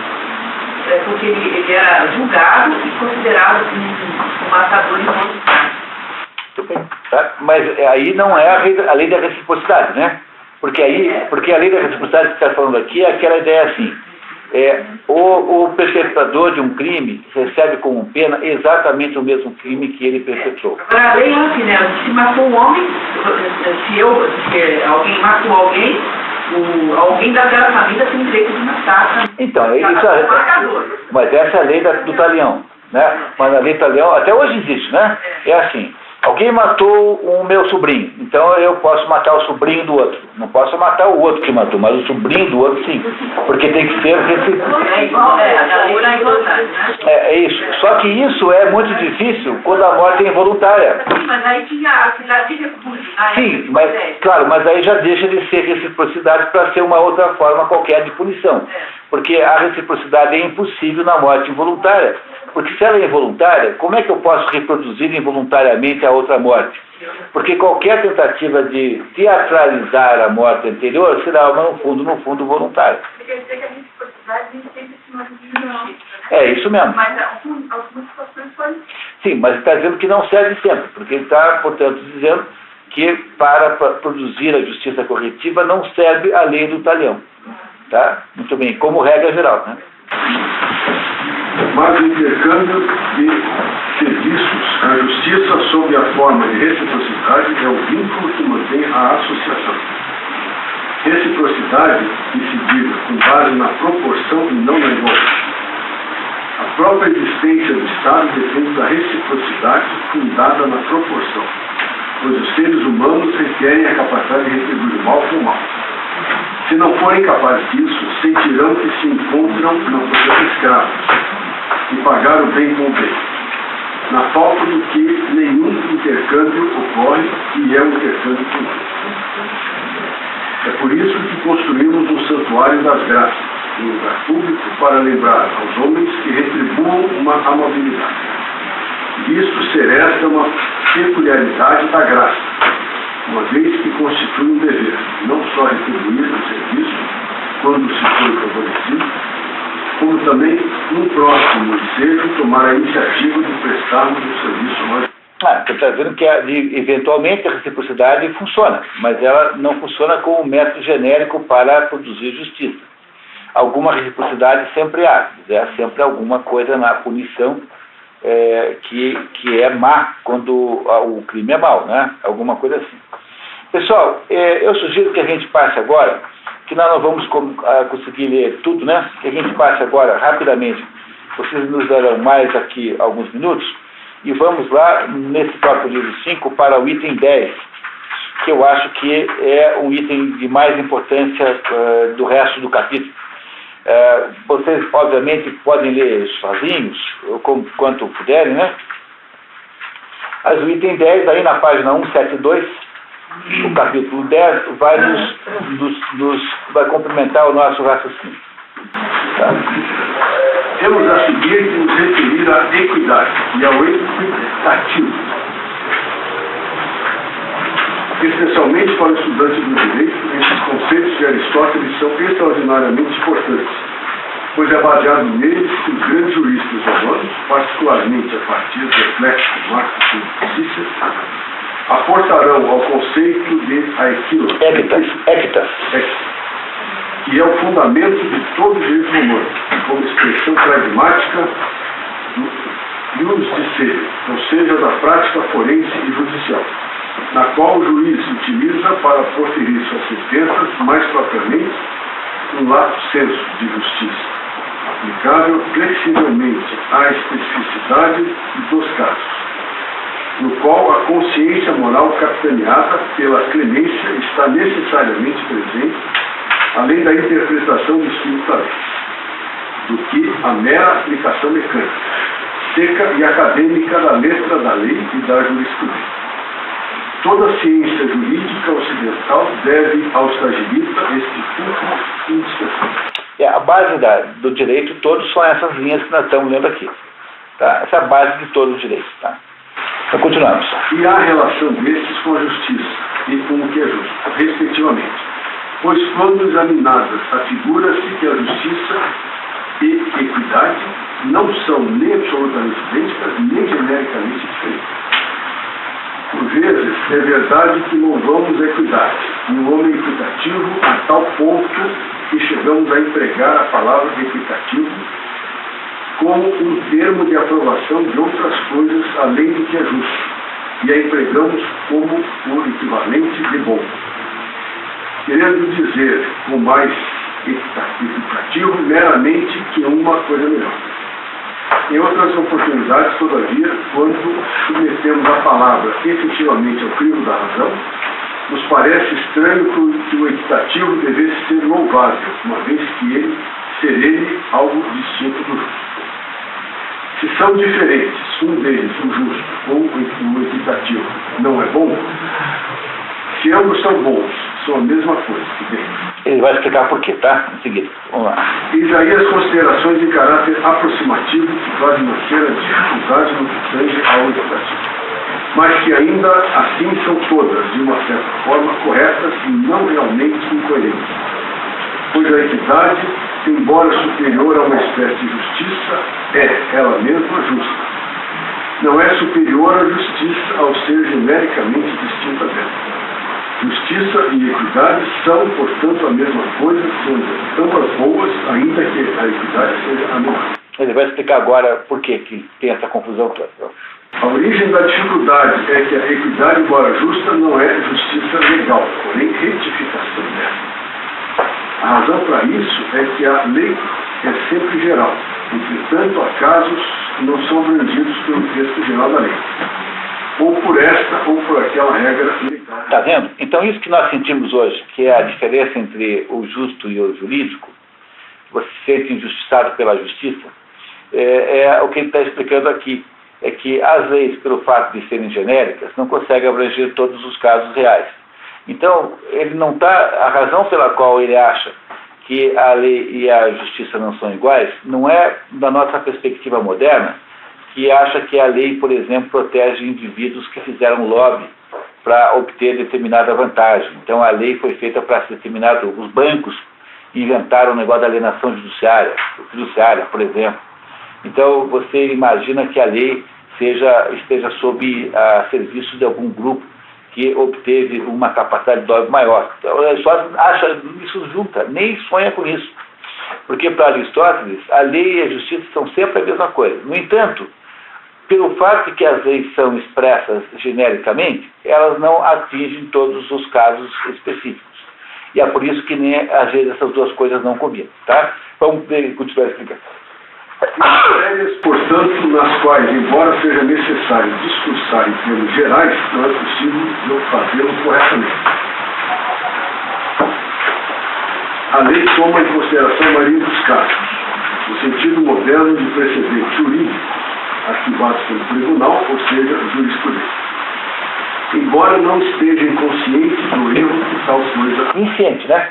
porque ele era julgado e considerado um matador involuntário. Tá? Mas aí não é a lei da reciprocidade, né? Porque a lei da reciprocidade que você está falando aqui é aquela ideia assim, o perpetrador de um crime recebe como pena exatamente o mesmo crime que ele perpetrou. Agora a lei é assim, né? Se matou um homem, se alguém matou alguém, alguém daquela família tem direito de matar. Então, mas essa é a lei do talião, né? Mas a lei do talião até hoje existe, né? É assim. Alguém matou o meu sobrinho, então eu posso matar o sobrinho do outro. Não posso matar o outro que matou, mas o sobrinho do outro sim, porque tem que ser recíproco. É isso. Só que isso é muito difícil quando a morte é involuntária. Sim, mas aí tinha a cidade de refúgio. Sim, mas claro, mas aí já deixa de ser reciprocidade para ser uma outra forma qualquer de punição. Porque a reciprocidade é impossível na morte involuntária. Porque se ela é involuntária, como é que eu posso reproduzir involuntariamente a outra morte? Porque qualquer tentativa de teatralizar a morte anterior será, no fundo, voluntária. Quer dizer que a reciprocidade nem sempre é sinônimo de justiça. É isso mesmo. Mas algumas situações podem. Sim, mas está dizendo que não serve sempre, porque ele está, portanto, dizendo que para produzir a justiça corretiva não serve a lei do talião. Tá? Muito bem, como regra geral, né? Mas o intercâmbio de serviços, a justiça sob a forma de reciprocidade é o vínculo que mantém a associação. Reciprocidade decidida com base na proporção e não na igualdade. A própria existência do Estado depende da reciprocidade fundada na proporção, pois os seres humanos requerem a capacidade de retribuir o mal com o mal. Se não forem capazes disso, sentirão que se encontram na posição escravos e pagar o bem com o bem, na falta do que nenhum intercâmbio ocorre e é um intercâmbio público. É por isso que construímos um santuário das graças, um lugar público para lembrar aos homens que retribuam uma amabilidade. Visto ser esta uma peculiaridade da graça, uma vez que constitui um dever, não só retribuir o serviço quando se for favorecido, como também no próximo ensejo tomar a iniciativa de prestarmos o serviço mais. Você está dizendo que eventualmente a reciprocidade funciona, mas ela não funciona como um método genérico para produzir justiça. Alguma reciprocidade sempre há, sempre alguma coisa na punição que é má quando o crime é mau, né? Alguma coisa assim. Pessoal, eu sugiro que a gente passe agora, que nós não vamos conseguir ler tudo, né? Que a gente passe agora rapidamente. Vocês nos darão mais aqui alguns minutos e vamos lá nesse próprio livro 5 para o item 10, que eu acho que é um item de mais importância do resto do capítulo. Vocês, obviamente, podem ler sozinhos, quanto puderem, né? Mas o item 10, aí na página 172, o capítulo 10 vai vai complementar o nosso raciocínio. Tá? Temos a seguir que nos referir à equidade e ao equitativo. Especialmente para o estudante do direito, esses conceitos de Aristóteles são extraordinariamente importantes, pois é baseado neles que os grandes juristas romanos, particularmente a partir do reflexo de Marcos Cícero, aportarão ao conceito de equitas, que é o fundamento de todo o direito romano, como expressão pragmática do ius dicere, ou seja, da prática forense e judicial, na qual o juiz utiliza para proferir suas sentenças, mais propriamente, um lato sensu de justiça, aplicável flexivelmente à especificidade dos casos, no qual a consciência moral capitaneada pela clemência está necessariamente presente, além da interpretação do espírito da lei, do que a mera aplicação mecânica, seca e acadêmica da letra da lei e da jurisprudência. Toda ciência jurídica ocidental deve ao estagirita este culto indispensável. A base do direito todos são essas linhas que nós estamos lendo aqui. Tá? Essa é a base de todo o direito. Tá? Então continuamos. E a relação destes com a justiça e com o que é justo, respectivamente. Pois quando examinadas, afigura-se que a justiça e equidade não são nem absolutamente idênticas, nem genericamente diferentes. Por vezes, é verdade que louvamos a equidade, e o homem equitativo a tal ponto que chegamos a empregar a palavra equitativo como um termo de aprovação de outras coisas além do que é justo, e a empregamos como o equivalente de bom, querendo dizer com mais equitativo meramente que uma coisa melhor. Em outras oportunidades, todavia, quando submetemos a palavra efetivamente ao crivo da razão, nos parece estranho que o equitativo devesse ser louvável, uma vez que ser ele algo distinto do justo. Se são diferentes, um deles, o justo, ou o equitativo, não é bom, se ambos são bons, são a mesma coisa. Ele vai explicar por quê, tá? Em seguida. Vamos lá. Eis aí as considerações de caráter aproximativo que fazem nascer a dificuldade no que tange ao equitativo. Mas que ainda assim são todas, de uma certa forma, corretas e não realmente incoerentes. Pois a equidade, embora superior a uma espécie de justiça, é ela mesma justa. Não é superior à justiça ao ser genericamente distinta dela. Justiça e equidade são, portanto, a mesma coisa, são ambas boas, ainda que a equidade seja a menor. Ele vai explicar agora por que tem essa confusão toda. A origem da dificuldade é que a equidade, embora justa, não é justiça legal, porém retificação dela. A razão para isso é que a lei é sempre geral. Entretanto, há casos que não são abrangidos pelo texto geral da lei, ou por esta ou por aquela regra legal. Está vendo? Então isso que nós sentimos hoje, que é a diferença entre o justo e o jurídico, você se sente injustiçado pela justiça, é o que ele está explicando aqui. É que as leis, pelo fato de serem genéricas, não conseguem abranger todos os casos reais. Então, ele não está, a razão pela qual ele acha que a lei e a justiça não são iguais, não é da nossa perspectiva moderna, que acha que a lei, por exemplo, protege indivíduos que fizeram lobby para obter determinada vantagem. Então, a lei foi feita para determinado. Os bancos inventaram o negócio da alienação fiduciária, por exemplo. Então, você imagina que a lei esteja sob a serviço de algum grupo que obteve uma capacidade de lobby maior. Então, só acha isso junta, nem sonha com isso. Porque, para Aristóteles, a lei e a justiça são sempre a mesma coisa. No entanto, pelo fato de que as leis são expressas genericamente, elas não atingem todos os casos específicos. E é por isso que às vezes essas duas coisas não combinam. Tá? Vamos continuar explicando. Matérias, portanto, nas quais, embora seja necessário discursar em termos gerais, não é possível fazê-lo corretamente. A lei toma em consideração a maioria dos casos, no sentido moderno de precedente jurídico, arquivados pelo tribunal, ou seja, jurisprudência. embora não esteja inconsciente do erro que tal coisa. Insciente, né?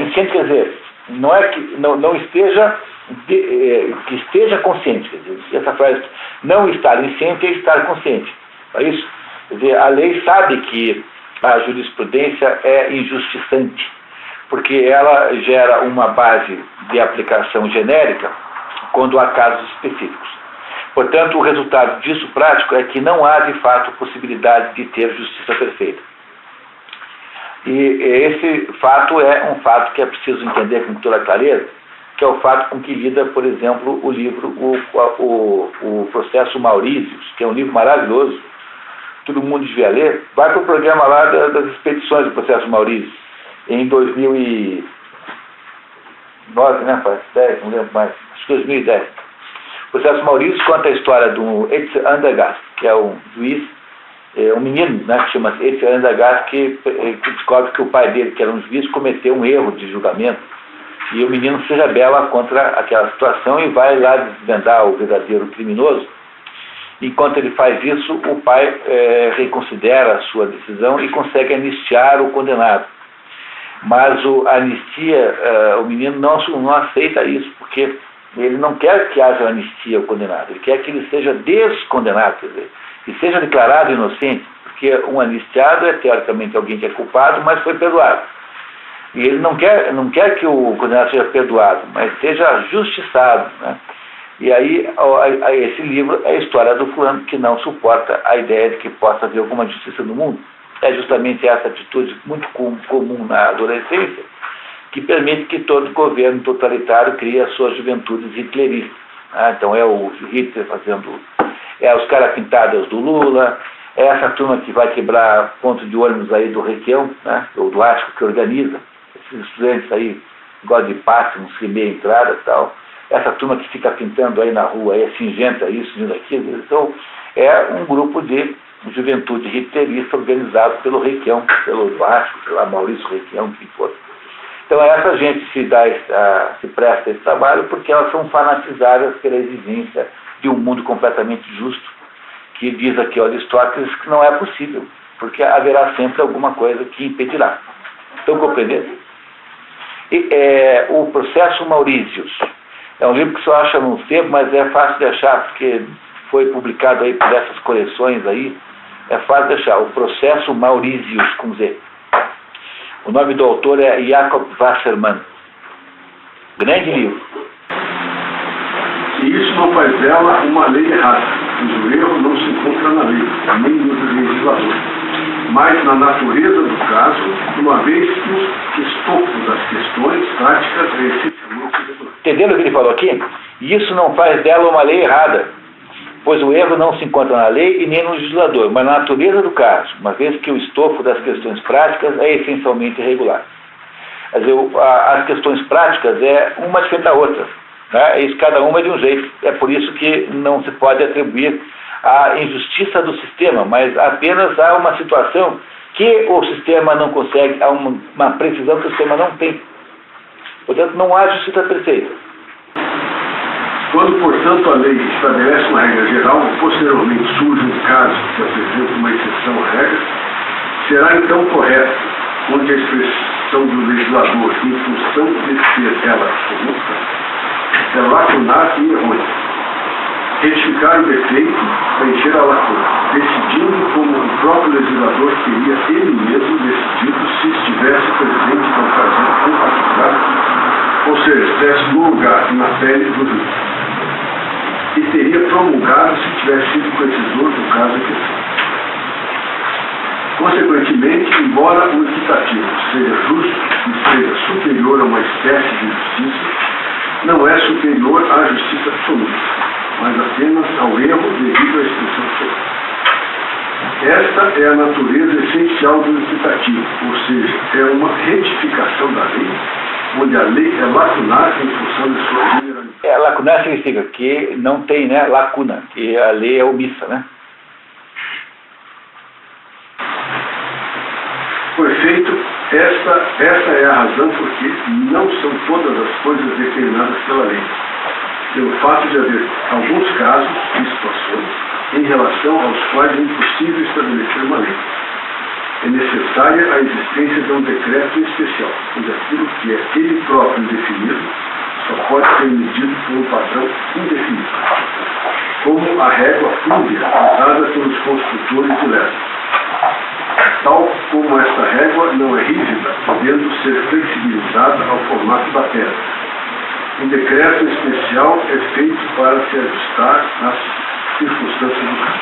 Insciente quer dizer, não é que não esteja, que esteja consciente. Quer dizer, essa frase, não estar insciente é estar consciente. É isso? Quer dizer, a lei sabe que a jurisprudência é injustiçante, porque ela gera uma base de aplicação genérica quando há casos específicos. Portanto, o resultado disso prático é que não há, de fato, possibilidade de ter justiça perfeita. E esse fato é um fato que é preciso entender com toda clareza, que é o fato com que lida, por exemplo, o livro, o Processo Maurícios, que é um livro maravilhoso, todo mundo devia ler. Vai para o programa lá das expedições do Processo Maurícios, em 2009, né, parece 10, não lembro mais, acho que 2010. O Processo Maurícios conta a história do Etienne Andergast, que é um juiz, um menino, né, que chama-se Etienne Andergast, que descobre que o pai dele, que era um juiz, cometeu um erro de julgamento, e o menino se rebela contra aquela situação e vai lá desvendar o verdadeiro criminoso. Enquanto ele faz isso, o pai reconsidera a sua decisão e consegue anistiar o condenado. Mas a anistia, o menino não aceita isso, porque ele não quer que haja anistia ao condenado, ele quer que ele seja descondenado, quer dizer, que seja declarado inocente, porque um anistiado é teoricamente alguém que é culpado, mas foi perdoado. E ele não quer que o condenado seja perdoado, mas seja justiçado, né? E aí, esse livro é a história do fulano que não suporta a ideia de que possa haver alguma justiça no mundo. É justamente essa atitude muito comum na adolescência que permite que todo governo totalitário crie as suas juventudes hitleristas. Então é o Hitler fazendo, os caras pintados do Lula, é essa turma que vai quebrar ponto de ônibus aí do Requião, né, ou do Ático, que organiza, esses estudantes aí, gostam de pátio, não se meia entrada e tal, essa turma que fica pintando aí na rua, é singenta isso, singenta aquilo. Então é um grupo de juventude hitlerista organizado pelo Requião, pelo Ático, pelo Maurício Requião, que for. Então essa gente se presta a esse trabalho porque elas são fanatizadas pela exigência de um mundo completamente justo, que diz aqui Aristóteles que não é possível, porque haverá sempre alguma coisa que impedirá. Estão compreendendo? E, o Processo Maurícios é um livro que só acha no tempo, mas é fácil de achar, porque foi publicado aí por essas coleções aí, é fácil de achar. O Processo Maurícios, com Z. O nome do autor é Jacob Wassermann. Grande livro. E isso não faz dela uma lei errada, pois o erro não se encontra na lei, nem no legislador, mas na natureza do caso, uma vez que o estofo das questões práticas é essencialmente regular. Entendendo o que ele falou aqui? Isso não faz dela uma lei errada, pois o erro não se encontra na lei e nem no legislador, mas na natureza do caso, uma vez que o estofo das questões práticas é essencialmente irregular. Quer dizer, as questões práticas é uma diferente da outra, né? Isso, cada uma é de um jeito. É por isso que não se pode atribuir a injustiça do sistema, mas apenas há uma situação que o sistema não consegue, há uma precisão que o sistema não tem. Portanto, não há justiça perfeita. Quando, portanto, a lei estabelece uma regra geral e posteriormente surge um caso que apresenta uma exceção à regra, será então correto, onde a expressão do legislador, em função de ser ela absoluta, é lacunar e errônea. Retificar o defeito, preencher a lacuna, decidindo como o próprio legislador teria ele mesmo decidido se estivesse presente na ocasião compartilhada, ou seja, estivesse no lugar e na pele do juiz. E teria promulgado se tivesse sido decisor do caso aqui. Consequentemente, embora o equitativo seja justo e seja superior a uma espécie de justiça, não é superior à justiça absoluta, mas apenas ao erro devido à expressão absoluta. Esta é a natureza essencial do equitativo, ou seja, é uma retificação da lei, onde a lei é lacunar em função de sua generalidade. Lacunar significa que não tem, né, lacuna, que a lei é omissa, né? Por efeito, essa é a razão por que não são todas as coisas determinadas pela lei. Pelo fato de haver alguns casos e situações em relação aos quais é impossível estabelecer uma lei. É necessária a existência de um decreto especial, pois aquilo que é ele próprio definido só pode ser medido por um padrão indefinido, como a régua fúmbia usada pelos construtores de Lesbos. Tal como esta régua não é rígida, podendo ser flexibilizada ao formato da pedra. Um decreto especial é feito para se ajustar às circunstâncias do caso.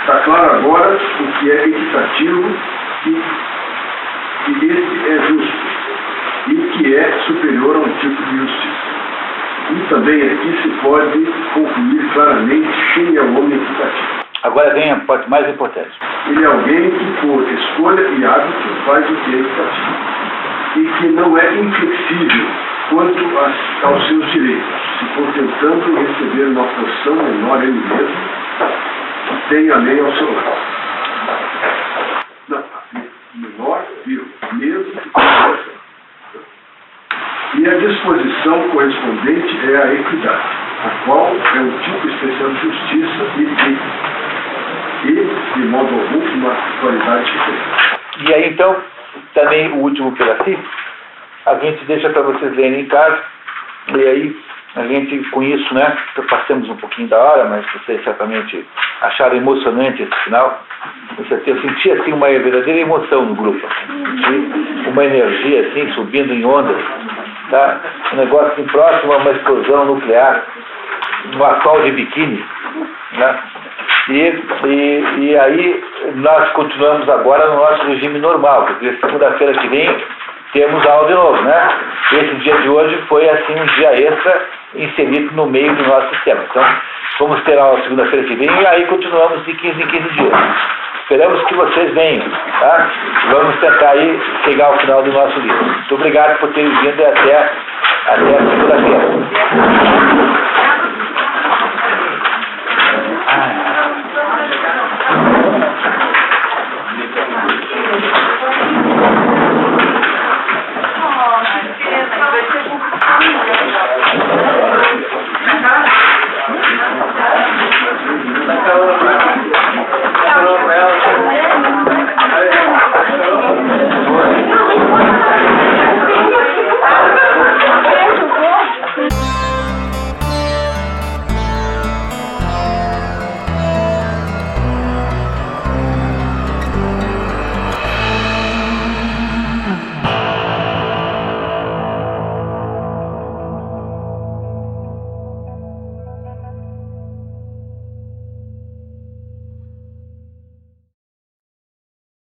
Está claro agora o que é equitativo e este é justo, e que é superior a um tipo de justiça. E também aqui se pode concluir claramente quem é o homem equitativo. Agora vem a parte mais importante. Ele é alguém que, por escolha e hábito, faz o que é equitativo, e que não é inflexível quanto aos seus direitos, se contentando em receber uma porção menor ele mesmo, que tem a lei ao seu lado. Não, menor, mesmo que tenha a lei. E a disposição correspondente é a equidade, a qual é um tipo especial de justiça e de modo algum, uma qualidade diferente. E aí, então, também o último pedacinho, a gente deixa para vocês lerem em casa, e aí a gente, com isso, né, passamos um pouquinho da hora, mas vocês certamente acharam emocionante esse final. Eu senti, assim, uma verdadeira emoção no grupo, assim, uma energia, assim, subindo em ondas, tá? Um negócio assim, próximo a uma explosão nuclear, um atol de biquíni, né? E aí nós continuamos agora no nosso regime normal, porque segunda-feira que vem temos aula de novo, né? Esse dia de hoje foi assim um dia extra inserido no meio do nosso sistema. Então, vamos ter aula segunda-feira que vem e aí continuamos de 15 em 15 dias. Esperamos que vocês venham, tá? Vamos tentar aí chegar ao final do nosso livro. Muito obrigado por terem vindo até a segunda-feira.